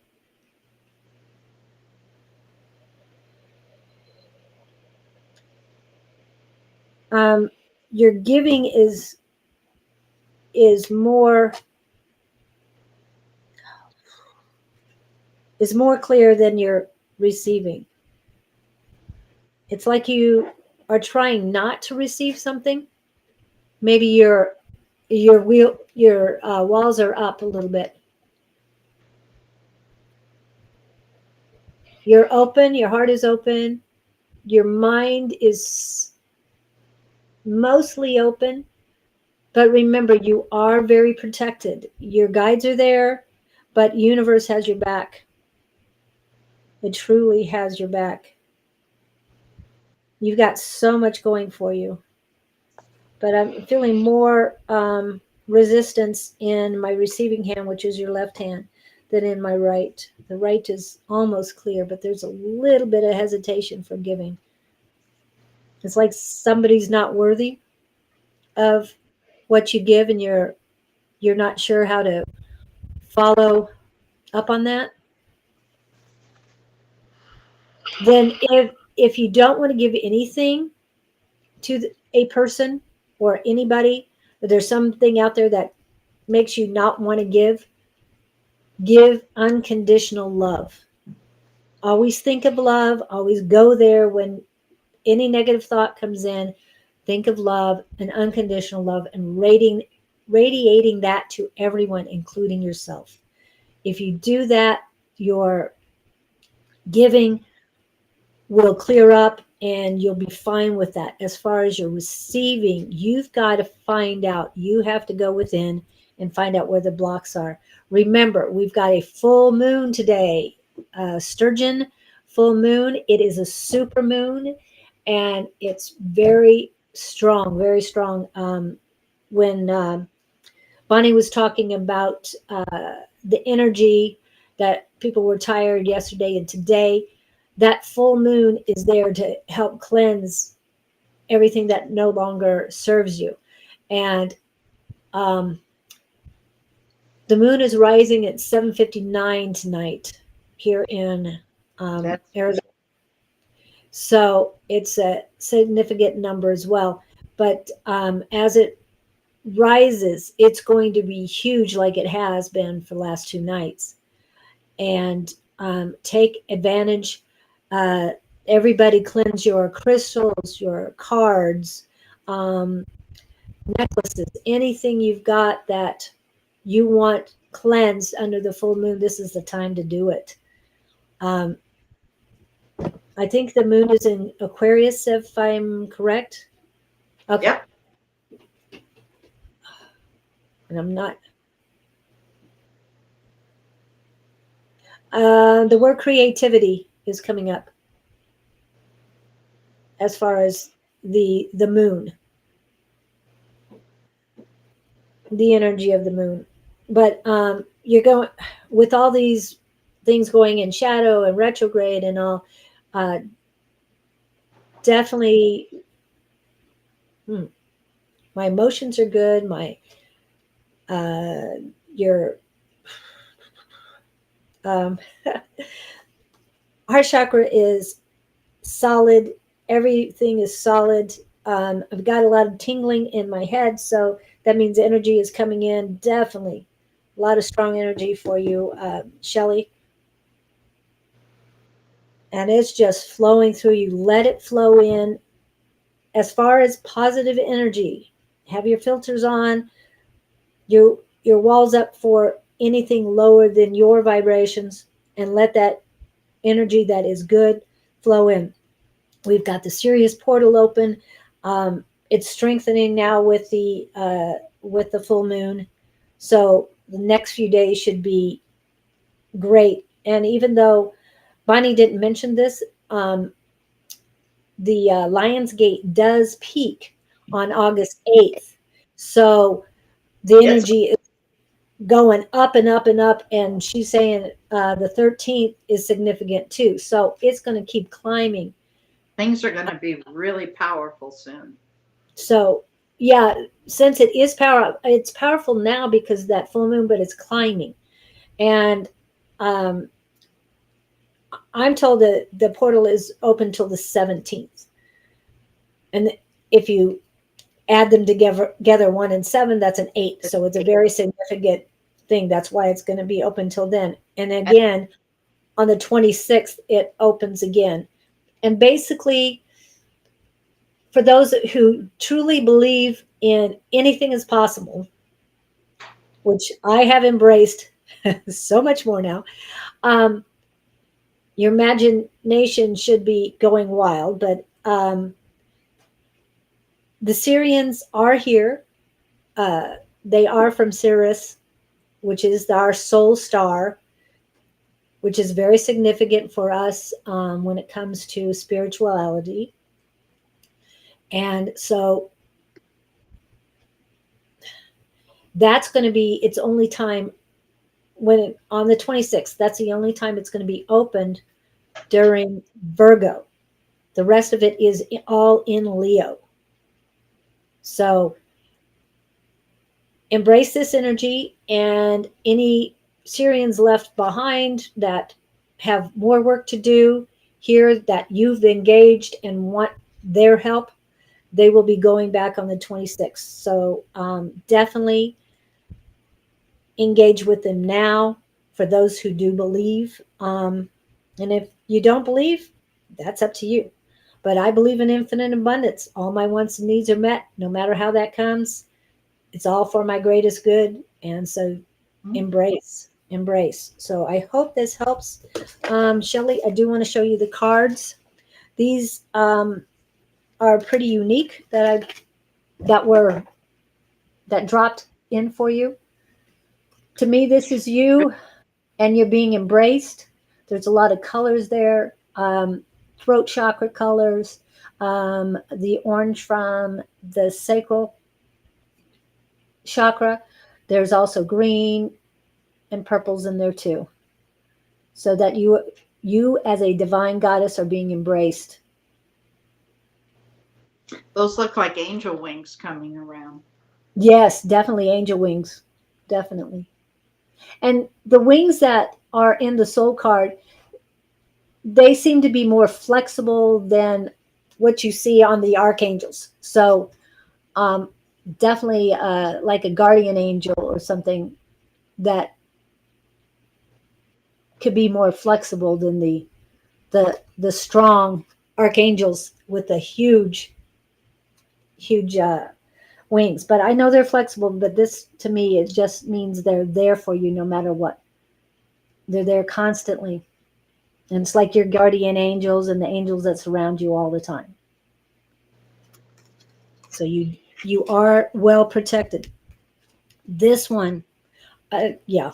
Um, your giving is more is more clear than your receiving. It's like you are trying not to receive something. Maybe your walls are up a little bit. You're open. Your heart is open. Your mind is mostly open. But remember, you are very protected. Your guides are there, but universe has your back. It truly has your back. You've got so much going for you. But I'm feeling more resistance in my receiving hand, which is your left hand, than in my right. The right is almost clear, but there's a little bit of hesitation for giving. It's like somebody's not worthy of what you give, and you're not sure how to follow up on that. Then if you don't want to give anything to a person or anybody, but there's something out there that makes you not want to give unconditional love. Always think of love, always go there when any negative thought comes in. Think of love and unconditional love and radiating that to everyone, including yourself. If you do that, your giving will clear up and you'll be fine with that. As far as your receiving, you've got to find out. You have to go within and find out where the blocks are. Remember, we've got a full moon today, Sturgeon full moon. It is a super moon and it's very strong, very strong. When Bonnie was talking about the energy that people were tired yesterday and today, that full moon is there to help cleanse everything that no longer serves you. And um, the moon is rising at 7:59 tonight here in That's Arizona. So it's a significant number as well. But as it rises, it's going to be huge like it has been for the last 2 nights. And take advantage. Uh, Everybody cleanse your crystals, your cards, um, necklaces, anything you've got that you want cleansed under the full moon. This is the time to do it. Um, I think the moon is in Aquarius, if I'm correct. Okay. yep. And I'm not. The word creativity is coming up as far as the moon, the energy of the moon. But you're going with all these things going in shadow and retrograde and all. Uh, Definitely, my emotions are good. My uh, your um, heart chakra is solid. Everything is solid. I've got a lot of tingling in my head, so that means energy is coming in. Definitely, a lot of strong energy for you, Shelly, and it's just flowing through you. Let it flow in. As far as positive energy, have your filters on, your walls up for anything lower than your vibrations, and let that energy that is good flow in. We've got the Sirius portal open. It's strengthening now with the full moon, so the next few days should be great. And even though Bonnie didn't mention this, the Lionsgate does peak on August 8th, so the It's energy is going up and up and up. And she's saying the 13th is significant too, so it's going to keep climbing. things are going to be really powerful soon. So yeah, since it's powerful now because of that full moon, but it's climbing. And um, I'm told that the portal is open till the 17th. And if you add them together 1 and 7, that's an 8. So it's a very significant thing. That's why it's going to be open till then. And And again, on the 26th, it opens again. And basically, for those who truly believe in anything is possible, which I have embraced so much more now, um, your imagination should be going wild. But the Syrians are here. Uh, they are from Sirius, which is our soul star, which is very significant for us when it comes to spirituality. And so that's going to be its only time on the 26th. That's the only time it's going to be opened during Virgo. The rest of it is all in Leo. So embrace this energy, and any Syrians left behind that have more work to do here that you've engaged and want their help, they will be going back on the 26th. So definitely engage with them now for those who do believe. And if you don't believe, that's up to you. But I believe in infinite abundance. All my wants and needs are met, no matter how that comes. It's all for my greatest good. And so embrace. So I hope this helps. Shelly, I do want to show you the cards. These are pretty unique that dropped in for you. To me, this is you, and you're being embraced. There's a lot of colors there, throat chakra colors, the orange from the sacral chakra. There's also green and purples in there too. So that you as a divine goddess are being embraced. those look like angel wings coming around. Yes, definitely angel wings. Definitely. And the wings that are in the soul card, they seem to be more flexible than what you see on the archangels. So um, definitely like a guardian angel or something that could be more flexible than the strong archangels with the huge wings. But I know they're flexible. But this to me, it just means they're there for you no matter what. They're there constantly, and it's like your guardian angels and the angels that surround you all the time. So you are well protected. This one, yeah,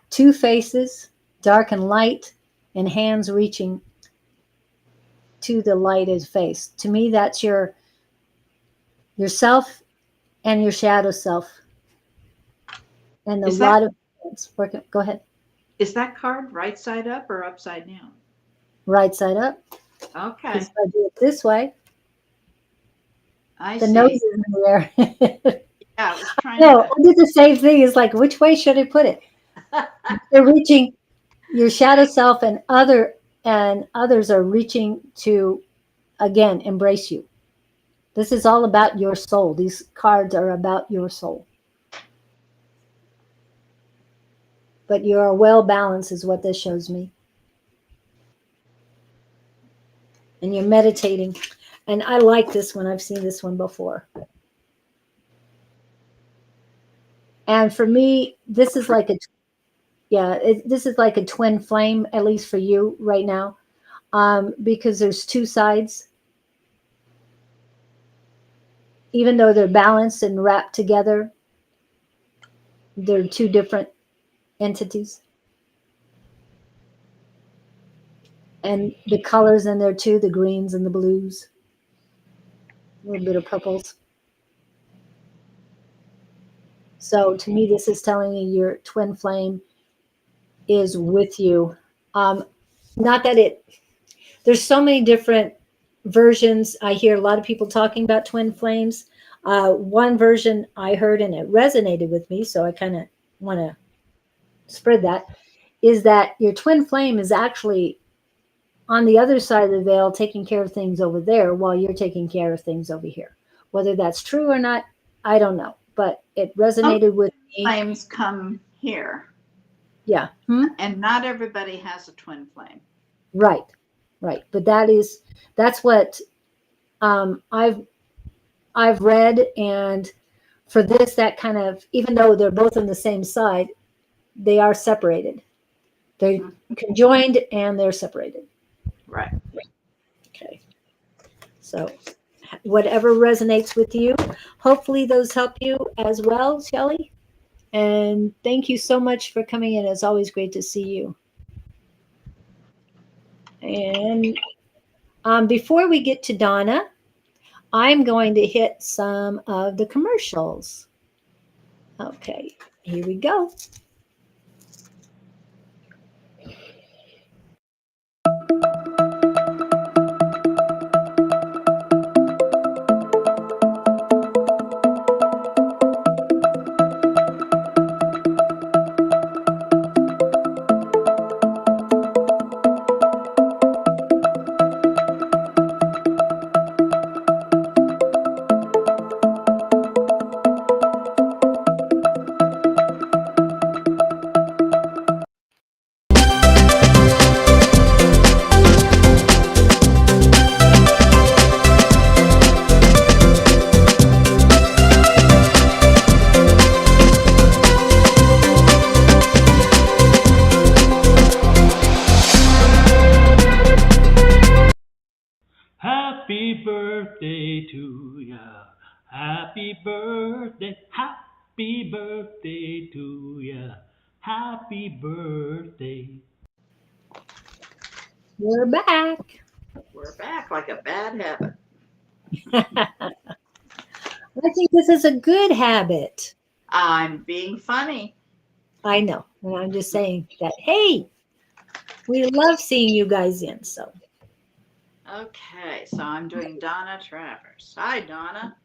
two faces, dark and light, and hands reaching to the lighted face. To me, that's yourself and your shadow self, and a Is that lot of things working. Go ahead. is that card right side up or upside down? Right side up. Because Okay. if I do it this way, I The nose is see. in the air. Yeah, I was trying No, to. I did the same thing. It's like, which way should I put it? They're reaching your shadow self, and others are reaching to again embrace you. This is all about your soul. These cards are about your soul. But you are well balanced, is what this shows me. And you're meditating. And I like this one. I've seen this one before. And for me, this is like a this is like a twin flame, at least for you right now, because there's two sides. Even though they're balanced and wrapped together, they're two different entities. And the colors in there too, the greens and the blues, a little bit of purples. So to me, this is telling you your twin flame is with you. Um, not that it, there's so many different versions. I hear a lot of people talking about twin flames. One version I heard and it resonated with me, so I kind of want to spread that, is that your twin flame is actually on the other side of the veil taking care of things over there while you're taking care of things over here. Whether that's true or not, I don't know, but it Some resonated with me. flames come here, Yeah. Hmm? and not everybody has a twin flame. Right. Right. But that's what I've read, and for this, that kind of, even though they're both on the same side, they are separated. They're Mhm. conjoined and they're separated. Right. Okay. So whatever resonates with you, hopefully those help you as well, Shelley. And thank you so much for coming in. It's always great to see you. And before we get to Donna, I'm going to hit some of the commercials. Okay, here we go. Happy birthday to ya. Happy birthday to ya. Happy birthday. We're back. We're back like a bad habit. I think this is a good habit. I'm being funny. I know. And I'm just saying that, hey, we love seeing you guys in. So, Okay, so I'm doing Donna Travers. Hi, Donna.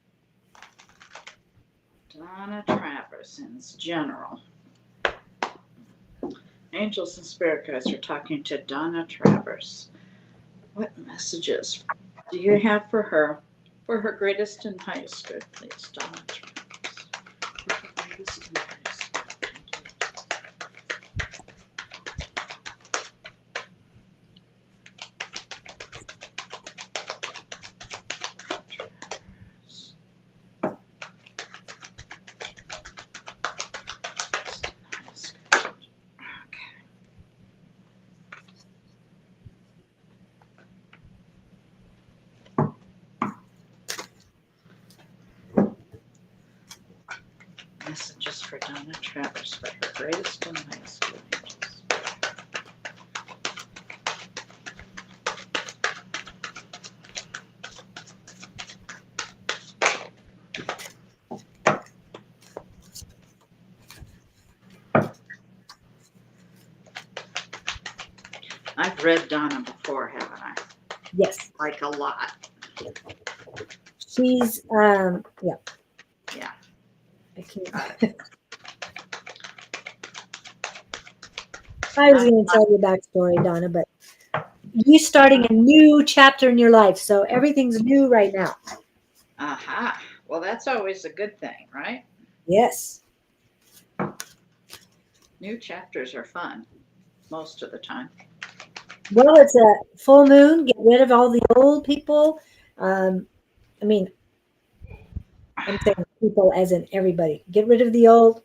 Donna Travers in general. Angels and spirit guides are talking to Donna Travers. What messages do you have for her? For her greatest and highest good, please, Donna Travers. For her greatest and highest good. Travers. Highest good. Okay. Messages for Donna Travers for her greatest and highest good angels. I've read Donna before, haven't I? yes. Like a lot. She's yeah. Yeah. I can't. Got it. I was going to tell you a backstory, Donna, but you starting a new chapter in your life, so everything's new right now. Aha. Well, that's always a good thing, right? Yes. New chapters are fun most of the time. Well, it's a full moon. Get rid of all the old people. I mean, I'm saying people as in everybody. Get rid of the old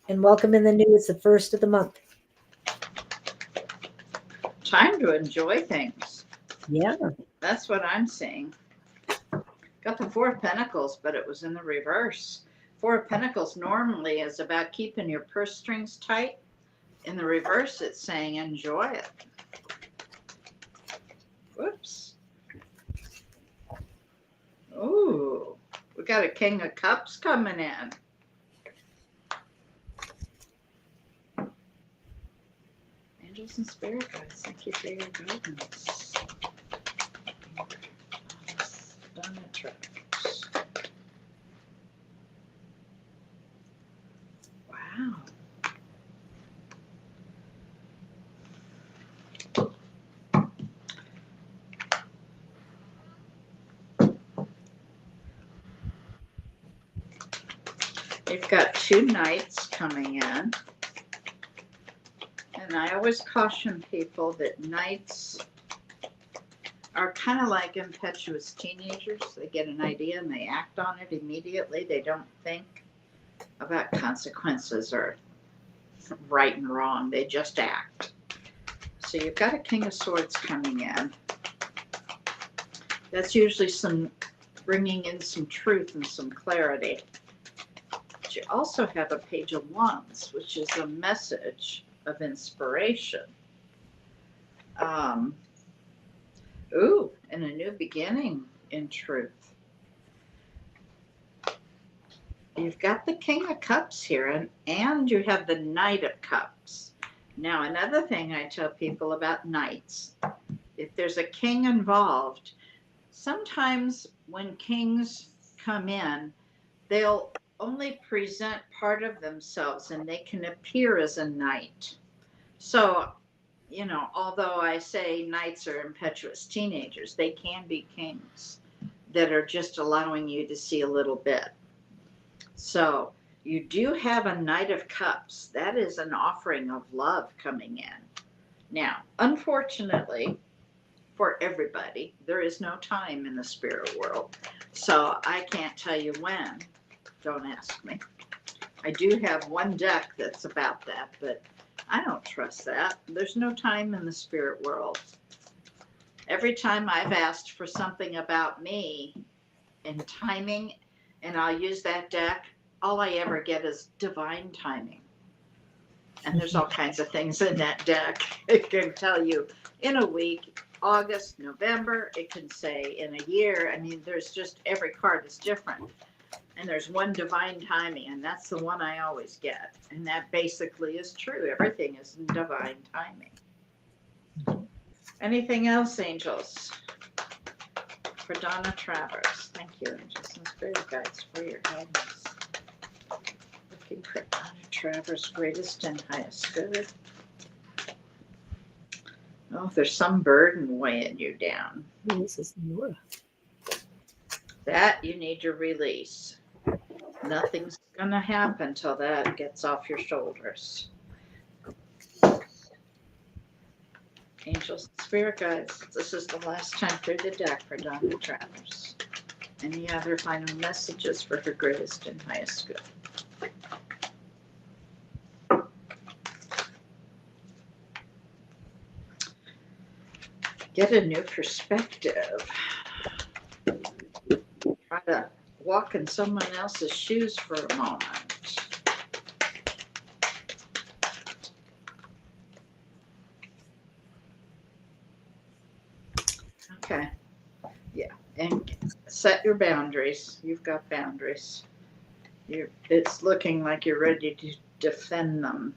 and welcome in the new. It's the first of the month. Time to enjoy things. Yeah. That's what I'm seeing. Got the Four of Pentacles, but it was in the reverse. Four of Pentacles normally is about keeping your purse strings tight. In the reverse, it's saying enjoy it. Whoops. Ooh, we got a King of Cups coming in. Angels and spirit guides, thank you for your guidance. Donna Travers. Wow. You've got two knights coming in. And I always caution people that knights are kind of like impetuous teenagers. They get an idea and they act on it immediately. They don't think about consequences or right and wrong. They just act. So you've got a King of Swords coming in. That's usually some bringing in some truth and some clarity. But you also have a Page of Wands, which is a message of inspiration. Ooh, and a new beginning in truth. You've got the King of Cups here, and you have the Knight of Cups. Now, another thing I tell people about knights, if there's a king involved, sometimes when kings come in, they'll only present part of themselves and they can appear as a knight. So, you know, although I say knights are impetuous teenagers, they can be kings that are just allowing you to see a little bit. So you do have a Knight of Cups. That is an offering of love coming in. Now, unfortunately, for everybody, there is no time in the spirit world. So I can't tell you when. Don't ask me. I do have one deck that's about that, but I don't trust that. There's no time in the spirit world. Every time I've asked for something about me and timing, and I'll use that deck, all I ever get is divine timing. And there's all kinds of things in that deck. It can tell you in a week, August, November, it can say in a year. I mean, there's just every card is different. And there's one divine timing, and that's the one I always get. And that basically is true. Everything is in divine timing. Anything else, angels? For Donna Travers. Thank you, angels and spirit guides, for your guidance. Looking for Donna Travers' greatest and highest good. Oh, there's some burden weighing you down. This is Nora. That you need to release. Nothing's going to happen till that gets off your shoulders. Angels and spirit guides, this is the last time through the deck for Donna Travers. Any other final messages for her greatest and highest good? Get a new perspective. Try to walk in someone else's shoes for a moment. Okay. Yeah. And set your boundaries. You've got boundaries. It's looking like you're ready to defend them.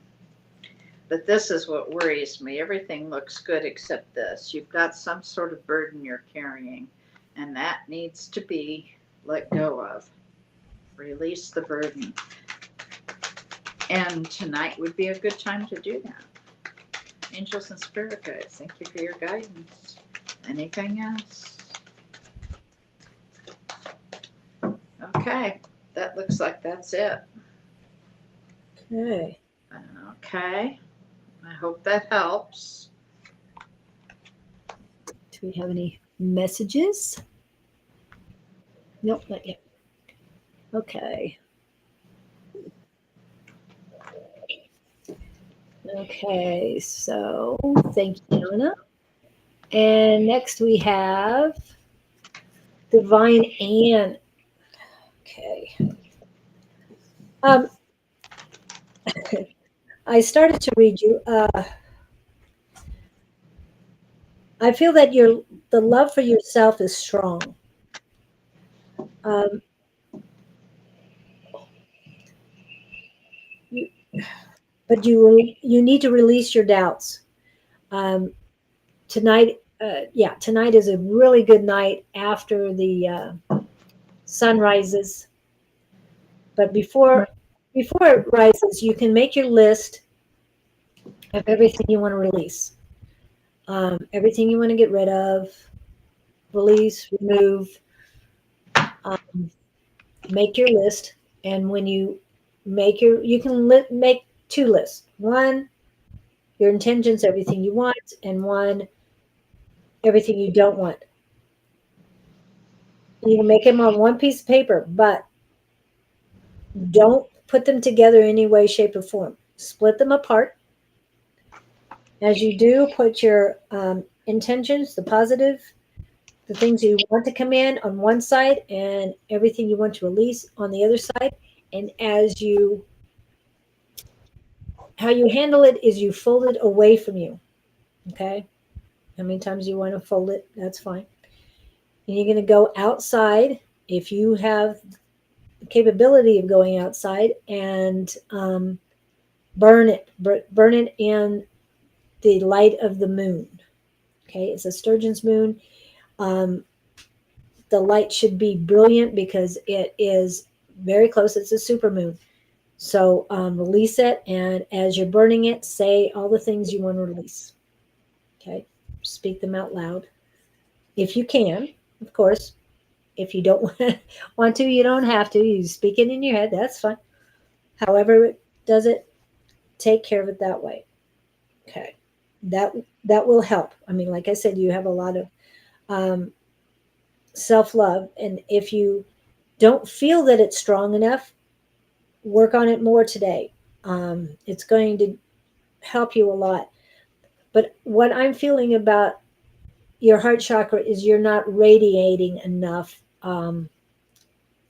But this is what worries me. Everything looks good except this. You've got some sort of burden you're carrying, and that needs to be let go of, release the burden. And tonight would be a good time to do that. Angels and spirit guides, thank you for your guidance. Anything else? Okay, that looks like that's it. Okay. Okay, I hope that helps. Do we have any messages? Nope, not yet. Okay. Okay, so thank you, Anna. And next we have Divine Ann. Okay. Um, I started to read you. I feel that the love for yourself is strong. Um, you, but you need to release your doubts. Um, tonight, yeah, tonight is a really good night after the sun rises. But before it rises, you can make your list of everything you want to release, everything you want to get rid of, release, remove. Um, make your list, and when you you can make two lists. One, your intentions, everything you want, and one, everything you don't want. You can make them on one piece of paper, but don't put them together in any way, shape, or form. Split them apart. As you do, put your intentions, the positive, the things you want to come in on one side, and everything you want to release on the other side. And how you handle it is you fold it away from you. Okay. How many times you want to fold it, that's fine. And you're going to go outside if you have the capability of going outside and burn it. Burn it in the light of the moon. Okay, it's a sturgeon's moon. Um, the light should be brilliant because it is very close. It's a super moon. So release it, and as you're burning it, say all the things you want to release. Okay, speak them out loud if you can, of course. If you don't want to, you don't have to. You speak it in your head. That's fine. However it does it, take care of it that way. Okay, that that will help. I mean, like I said, you have a lot of um, self love, and if you don't feel that it's strong enough, work on it more today. It's going to help you a lot. But what I'm feeling about your heart chakra is you're not radiating enough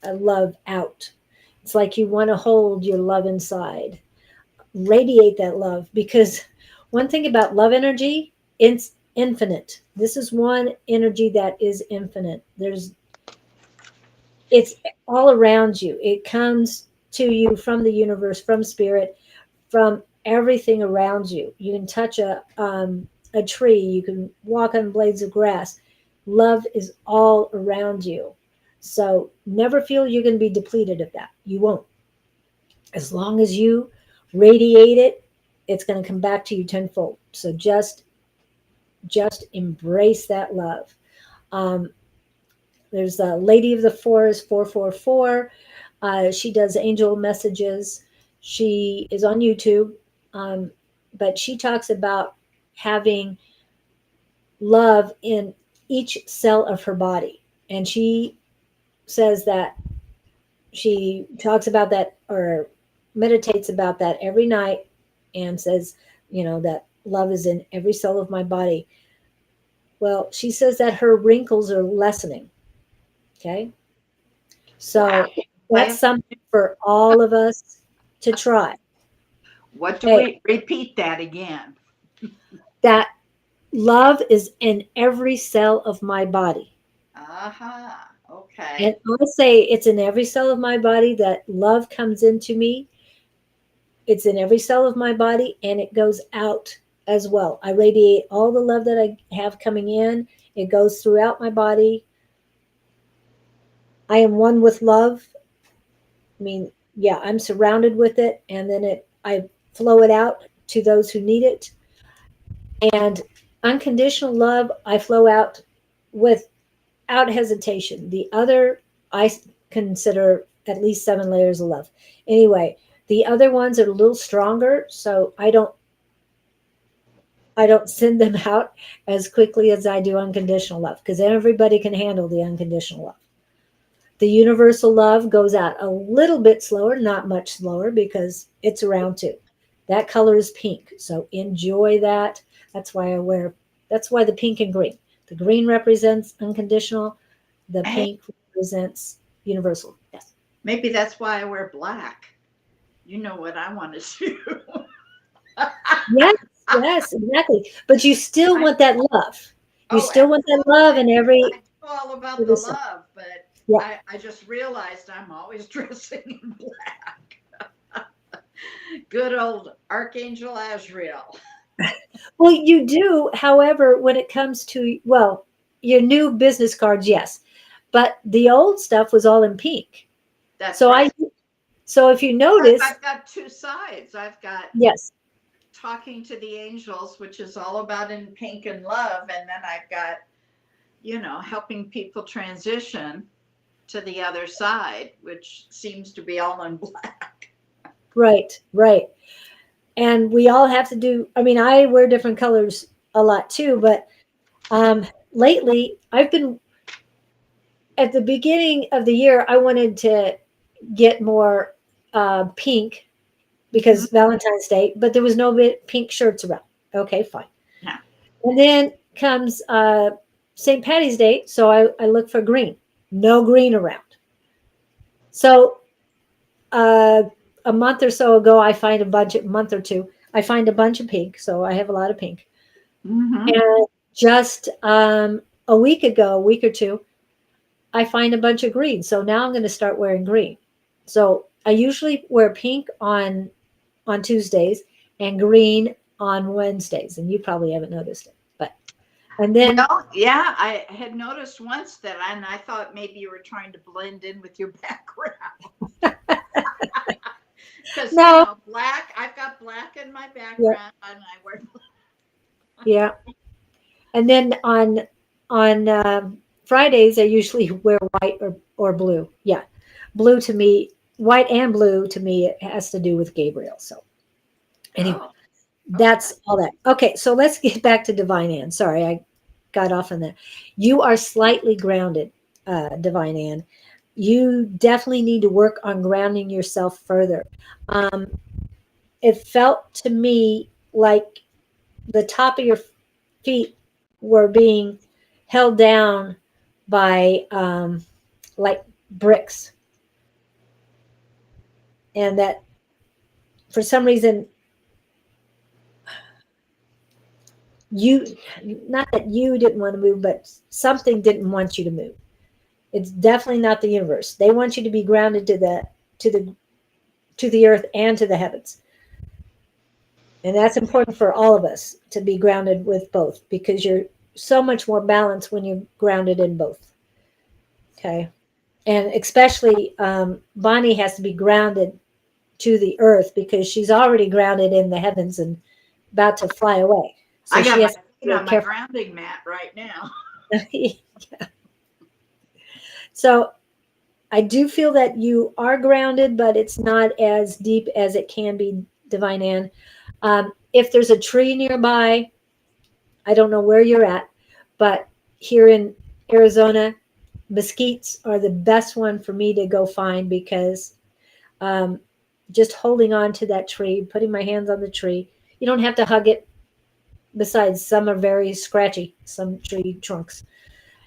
love out. It's like you want to hold your love inside, radiate that love, because one thing about love energy, it's infinite. This is one energy that is infinite. It's all around you. It comes to you from the universe, from spirit, from everything around you. You can touch a tree, you can walk on blades of grass. Love is all around you. So never feel you're going to be depleted of that. You won't. As long as you radiate it, it's going to come back to you tenfold. So just embrace that love. Um, there's a Lady of the Forest 444. She does angel messages. She is on YouTube, um, but she talks about having love in each cell of her body. And she says that she talks about that or meditates about that every night and says, that love is in every cell of my body. Well, she says that her wrinkles are lessening. Okay. Wow. So that's something for all of us to try. What do Okay. we repeat that again? That love is in every cell of my body. Aha. Okay. And I'll say it's in every cell of my body that love comes into me. It's in every cell of my body and it goes out as well. I radiate all the love that I have coming in. It goes throughout my body. I am one with love. I mean, yeah, I'm surrounded with it, and then I flow it out to those who need it. And unconditional love, I flow out without hesitation. The other, I consider at least 7 layers of love. Anyway, the other ones are a little stronger, so I don't send them out as quickly as I do unconditional love because everybody can handle the unconditional love. The universal love goes out a little bit slower, not much slower because it's around too. That color is pink, so enjoy that. That's why I wear. That's why the pink and green. The green represents unconditional. The Hey, pink represents universal. Yes. maybe that's why I wear black. You know what I want to do. Yes. Yes. Exactly. But you still I want that love. You Oh, still want that love in I every. know all about the Every side. love, but Yeah. I just realized I'm always dressing in black. Good old Archangel Azrael. Well, you do. However, when it comes to, well, your new business cards, yes, but the old stuff was all in pink. That's So right. so if you Because notice, I've got two sides. I've got yes, talking to the angels, which is all about in pink and love, and then I've got, helping people transition to the other side, which seems to be all in black. right, right. And we all have to do, I mean, I wear different colors a lot too, but lately I've been, at the beginning of the year, I wanted to get more pink Hmm. because Valentine's Day, but there was no pink shirts around. Okay, fine. Yeah. And then comes St. Patty's Day, so I look for green. No green around. So uh, a month or so ago, I find a bunch. Month or two, I find a bunch of pink. So I have a lot of pink. Hmm. And just a week ago, a week or two, I find a bunch of green. So now I'm going to start wearing green. So I usually wear pink on Tuesdays and green on Wednesdays, and you probably haven't noticed it. But and then Well, yeah, I had noticed once that, and I thought maybe you were trying to blend in with your background. Because, no, black, I've got black in my yeah, background, and I wear yeah. And then on Fridays, I usually wear white or blue. Yeah, blue to me, white and blue to me, it has to do with Gabriel. So anyway, Oh, okay. that's all that. Okay, so let's get back to Divine Ann. Sorry, I got off on that. You are slightly grounded, Divine Ann. You definitely need to work on grounding yourself further. Um, it felt to me like the top of your feet were being held down by like bricks, and that for some reason you, not that you didn't want to move, but something didn't want you to move. It's definitely not the universe. They want you to be grounded to the to the earth and to the heavens. And that's important for all of us to be grounded with both because you're so much more balanced when you're grounded in both. Okay. And especially Bonnie has to be grounded to the earth because she's already grounded in the heavens and about to fly away. So I she got my has to be feet very on my careful. grounding mat right now. So I do feel that you are grounded, but it's not as deep as it can be, Divine Ann. If there's a tree nearby, I don't know where you're at, but here in Arizona, mesquites are the best one for me to go find because um, just holding on to that tree, putting my hands on the tree, you don't have to hug it. Besides, some are very scratchy, some tree trunks.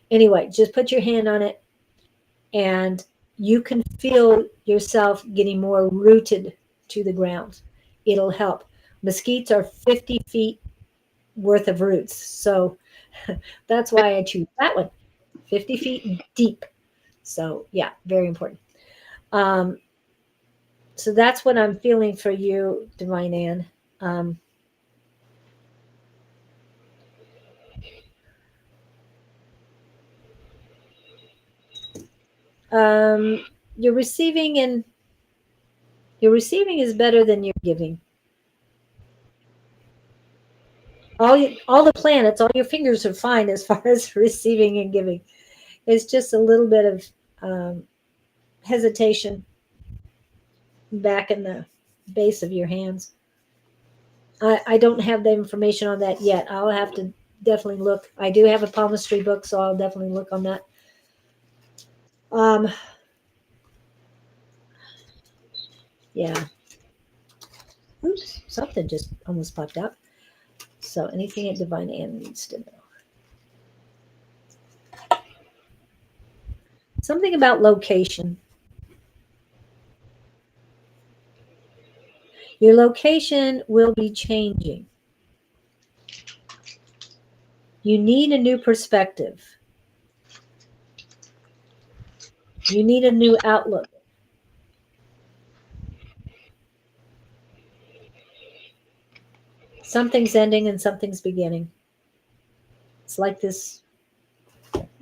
Anyway, just put your hand on it and you can feel yourself getting more rooted to the ground. It'll help. Mesquites are 50 feet worth of roots. So that's why I choose that one, 50 feet deep. So, yeah, very important. Um, so that's what I'm feeling for you, Divine Ann. Um, Um, you're receiving, and your receiving is better than your giving. All the planets, all your fingers are fine as far as receiving and giving. It's just a little bit of um, hesitation back in the base of your hands. I don't have the information on that yet. I'll have to definitely look. I do have a palmistry book, so I'll definitely look on that. Um, yeah. Oops, something just almost popped out. So anything that Divine Ann needs to know. Something about location. Your location will be changing. You need a new perspective. You need a new outlook. Something's ending and something's beginning. It's like this.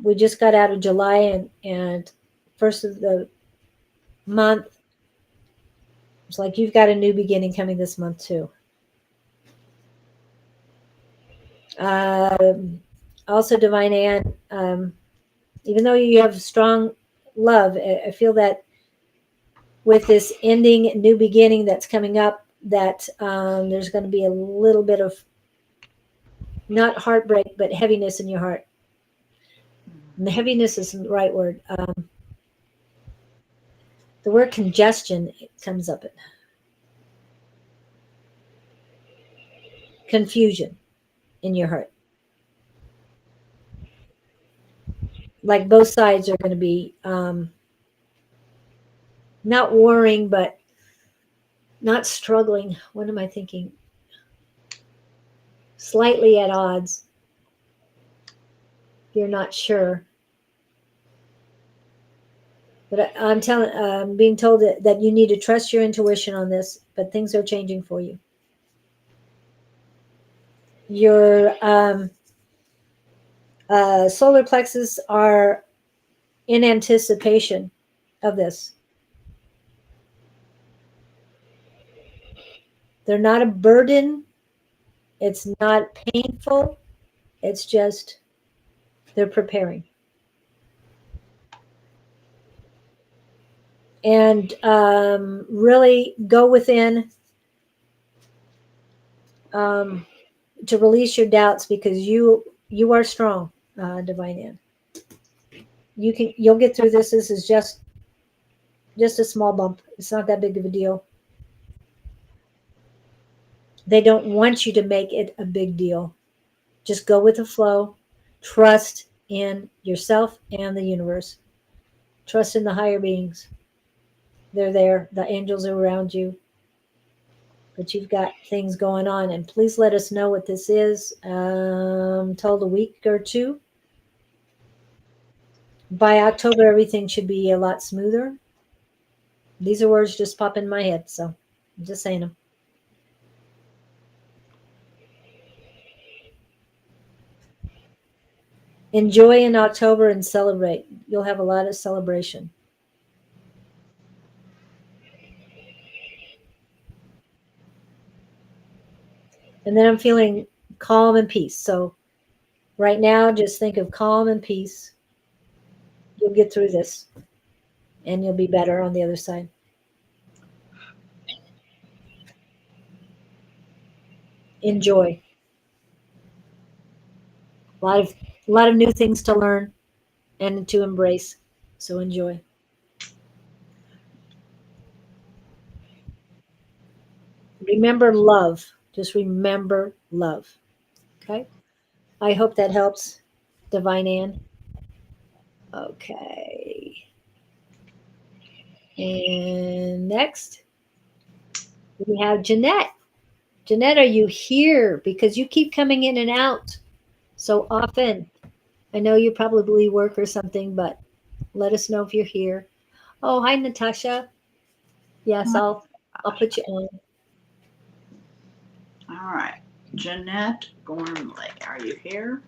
We just got out of July, and first of the month. It's like you've got a new beginning coming this month too. Um, Also, Divine Ann, even though you have strong love, I feel that with this ending, new beginning that's coming up, that there's going to be a little bit of not heartbreak, but heaviness in your heart. And the heaviness isn't the right word. The word congestion comes up. Confusion in your heart. Like both sides are going to be not warring, but not struggling. What am I thinking? Slightly at odds. You're not sure. But I'm being told that you need to trust your intuition on this, but things are changing for you. Your solar plexus are in anticipation of this. They're not a burden. It's not painful. It's just they're preparing. And really go within to release your doubts, because you are strong, Divine Ann. You'll get through this. This is just a small bump. It's not that big of a deal. They don't want you to make it a big deal. Just go with the flow. Trust in yourself and the universe. Trust in the higher beings. They're there. The angels are around you. But you've got things going on. And please let us know what this is. Told a week or two. By October, everything should be a lot smoother. These are words just pop in my head. So I'm just saying them. Enjoy in October and celebrate. You'll have a lot of celebration. And then I'm feeling calm and peace. So right now, just think of calm and peace. You'll get through this and you'll be better on the other side. Enjoy. A lot of new things to learn and to embrace. So enjoy. Remember love. Just remember love. Okay? I hope that helps, Divine Ann. Okay. And next, we have Jeanette. Jeanette, are you here? Because you keep coming in and out so often. I know you probably work or something, but let us know if you're here. Oh, hi, Natasha. Yes, I'll put you on. All right. Jeanette Gormley, are you here?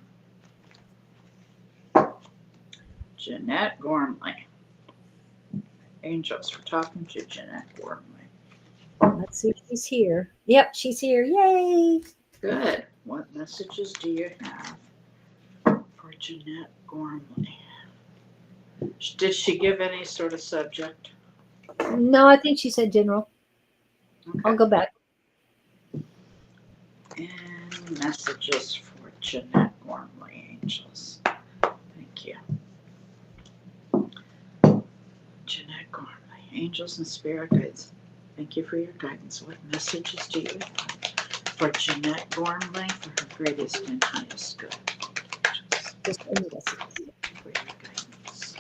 Jeanette Gormley. angels for talking to Jeanette Gormley. Let's see if she's here. Yep, she's here. Yay! Good. What messages do you have for Jeanette Gormley? Did she give any sort of subject? No, I think she said general. I'll Okay. go back. And messages for Jeanette Gormley, angels. Thank you. Jeanette Gormley, angels and spirit guides. Thank you for your guidance. What messages do you have for Jeanette Gormley for her greatest and highest good? Just any messages. For your guidance.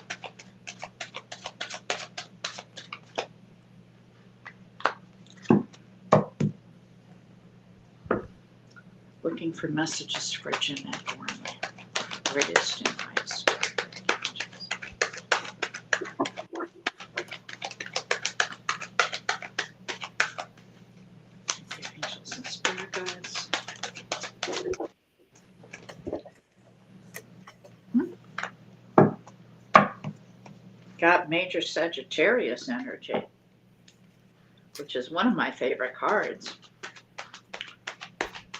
Looking for messages for Jeanette Gormley for her greatest and highest good. Angels and spirit guides. Got major Sagittarius energy, which is one of my favorite cards.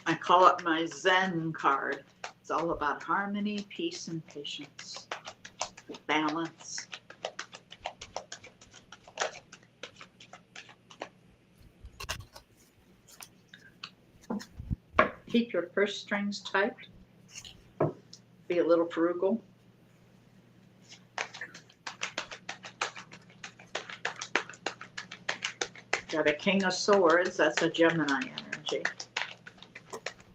I call it my Zen card. It's all about harmony, peace, and patience, balance. Keep your purse strings tight. Be a little frugal. Got a King of Swords. That's a Gemini energy.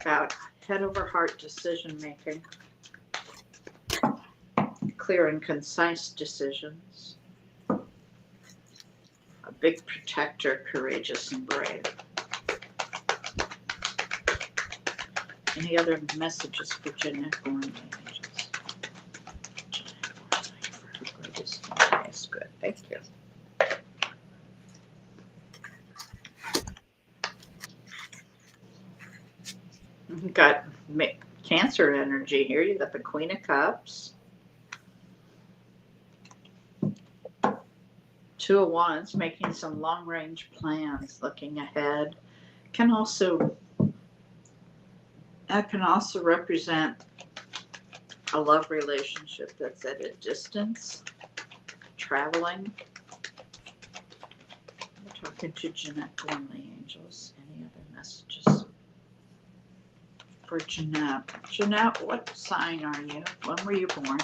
About head over heart decision making. Clear and concise decisions. A big protector, courageous and brave. Any other messages for Jeanette Gormley? Jeanette Gormley for her greatest and highest good. Thank you. You've got Cancer energy here. You've got the Queen of Cups. Two of Wands, making some long-range plans, looking ahead. That can also represent a love relationship that's at a distance, traveling. We're talking to Jeanette Gormley, angels. Any other messages for Jeanette? Jeanette, what sign are you? When were you born?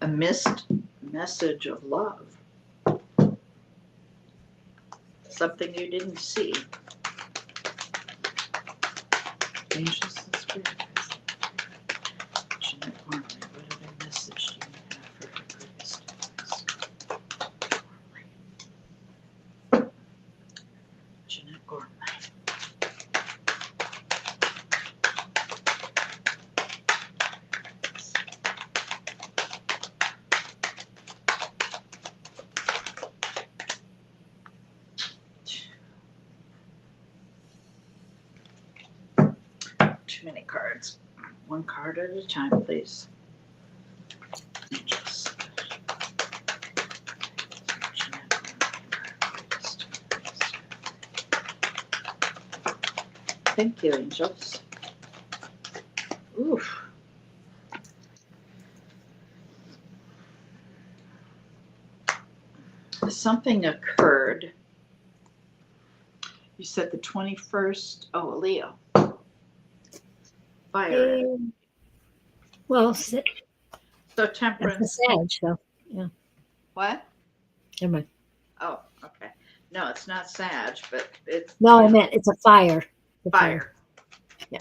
A missed message of love. Something you didn't see. Angels and spirits. Jeanette Gormley, what other message do you have for her greatest Gormley? Jeanette Gormley. Too many cards. One card at a time, please. Angels. Thank you, angels. Oof. Something occurred. You said the 21st. Oh, Leo. Fire. Well, So that's a temperance. Sag, so yeah. What? Never mind. Oh, okay. No, it's not Sag, but it's No, I meant it's a fire. The fire. Yeah.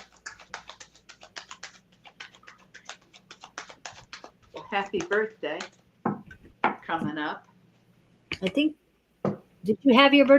Well, happy birthday coming up. I think. Did you have your birthday?